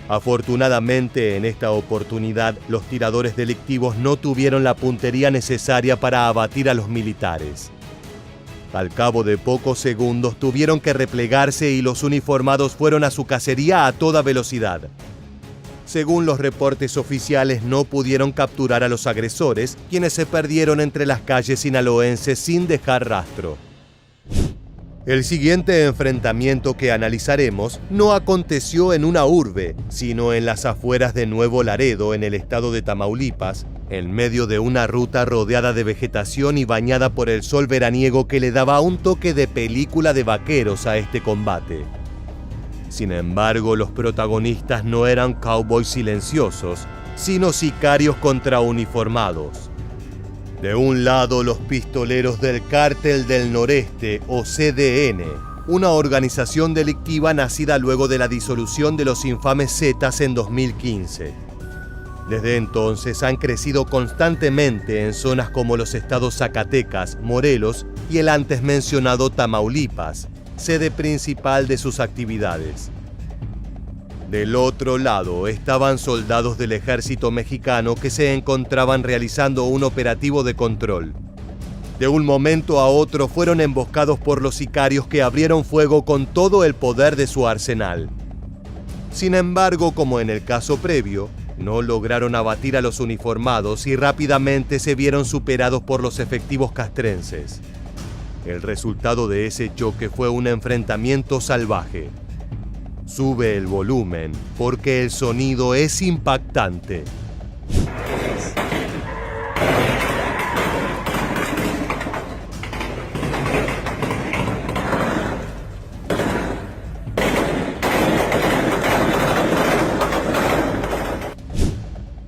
Afortunadamente, en esta oportunidad, los tiradores delictivos no tuvieron la puntería necesaria para abatir a los militares. Al cabo de pocos segundos tuvieron que replegarse y los uniformados fueron a su cacería a toda velocidad. Según los reportes oficiales, no pudieron capturar a los agresores, quienes se perdieron entre las calles sinaloenses sin dejar rastro. El siguiente enfrentamiento que analizaremos no aconteció en una urbe, sino en las afueras de Nuevo Laredo, en el estado de Tamaulipas, en medio de una ruta rodeada de vegetación y bañada por el sol veraniego que le daba un toque de película de vaqueros a este combate. Sin embargo, los protagonistas no eran cowboys silenciosos, sino sicarios contrauniformados. De un lado, los pistoleros del Cártel del Noreste, o CDN, una organización delictiva nacida luego de la disolución de los infames Zetas en 2015. Desde entonces han crecido constantemente en zonas como los estados Zacatecas, Morelos y el antes mencionado Tamaulipas, sede principal de sus actividades. Del otro lado estaban soldados del ejército mexicano que se encontraban realizando un operativo de control. De un momento a otro fueron emboscados por los sicarios que abrieron fuego con todo el poder de su arsenal. Sin embargo, como en el caso previo, no lograron abatir a los uniformados y rápidamente se vieron superados por los efectivos castrenses. El resultado de ese choque fue un enfrentamiento salvaje. Sube el volumen porque el sonido es impactante.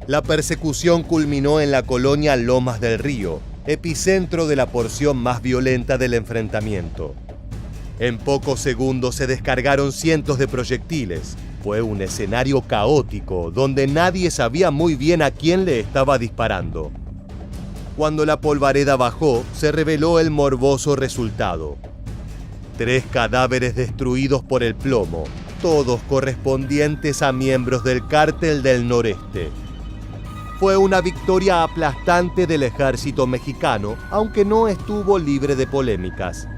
La persecución culminó en la colonia Lomas del Río, epicentro de la porción más violenta del enfrentamiento. En pocos segundos se descargaron cientos de proyectiles. Fue un escenario caótico donde nadie sabía muy bien a quién le estaba disparando. Cuando la polvareda bajó, se reveló el morboso resultado. 3 cadáveres destruidos por el plomo, todos correspondientes a miembros del Cártel del Noreste. Fue una victoria aplastante del ejército mexicano, aunque no estuvo libre de polémicas.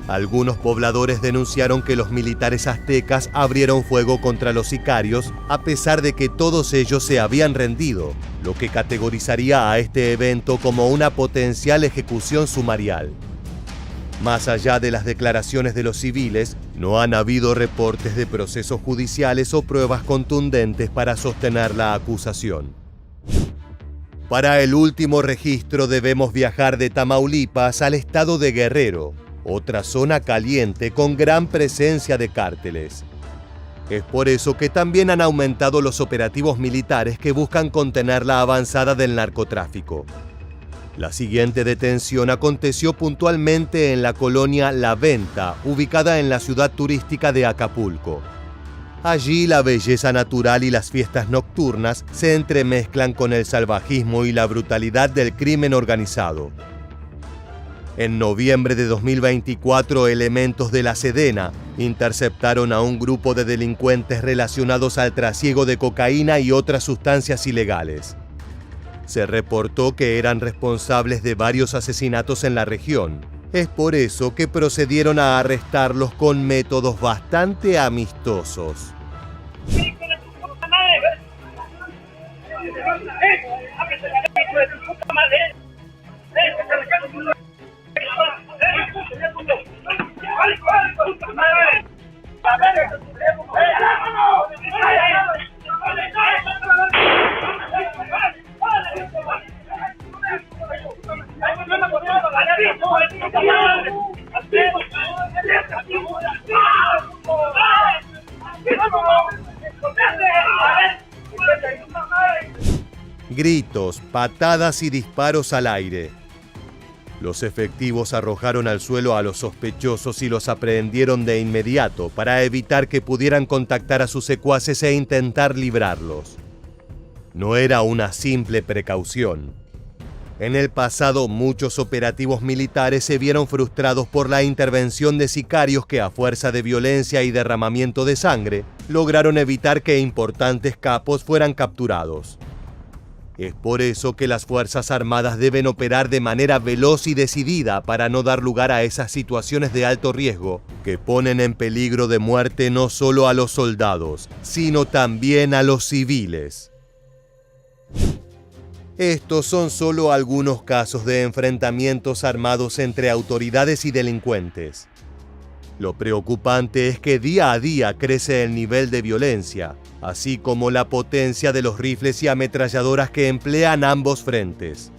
Algunos pobladores denunciaron que los militares aztecas abrieron fuego contra los sicarios, a pesar de que todos ellos se habían rendido, lo que categorizaría a este evento como una potencial ejecución sumarial. Más allá de las declaraciones de los civiles, no han habido reportes de procesos judiciales o pruebas contundentes para sostener la acusación. Para el último registro debemos viajar de Tamaulipas al estado de Guerrero, otra zona caliente con gran presencia de cárteles. Es por eso que también han aumentado los operativos militares que buscan contener la avanzada del narcotráfico. La siguiente detención aconteció puntualmente en la colonia La Venta, ubicada en la ciudad turística de Acapulco. Allí la belleza natural y las fiestas nocturnas se entremezclan con el salvajismo y la brutalidad del crimen organizado. En noviembre de 2024, elementos de la Sedena interceptaron a un grupo de delincuentes relacionados al trasiego de cocaína y otras sustancias ilegales. Se reportó que eran responsables de varios asesinatos en la región. Es por eso que procedieron a arrestarlos con métodos bastante amistosos. Gritos, patadas y disparos al aire. Los efectivos arrojaron al suelo a los sospechosos y los aprehendieron de inmediato para evitar que pudieran contactar a sus secuaces e intentar librarlos. No era una simple precaución. En el pasado, muchos operativos militares se vieron frustrados por la intervención de sicarios que, a fuerza de violencia y derramamiento de sangre, lograron evitar que importantes capos fueran capturados. Es por eso que las Fuerzas Armadas deben operar de manera veloz y decidida para no dar lugar a esas situaciones de alto riesgo que ponen en peligro de muerte no solo a los soldados, sino también a los civiles. Estos son solo algunos casos de enfrentamientos armados entre autoridades y delincuentes. Lo preocupante es que día a día crece el nivel de violencia, así como la potencia de los rifles y ametralladoras que emplean ambos frentes.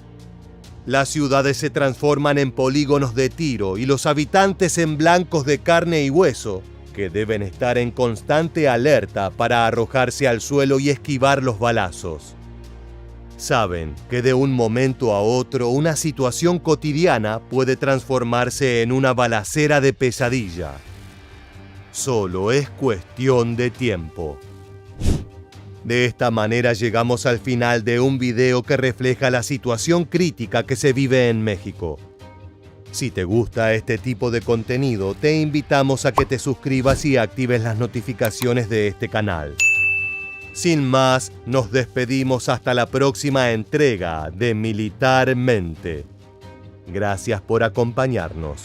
Las ciudades se transforman en polígonos de tiro y los habitantes en blancos de carne y hueso, que deben estar en constante alerta para arrojarse al suelo y esquivar los balazos. Saben que de un momento a otro una situación cotidiana puede transformarse en una balacera de pesadilla. Solo es cuestión de tiempo. De esta manera llegamos al final de un video que refleja la situación crítica que se vive en México. Si te gusta este tipo de contenido, te invitamos a que te suscribas y actives las notificaciones de este canal. Sin más, nos despedimos hasta la próxima entrega de Militarmente. Gracias por acompañarnos.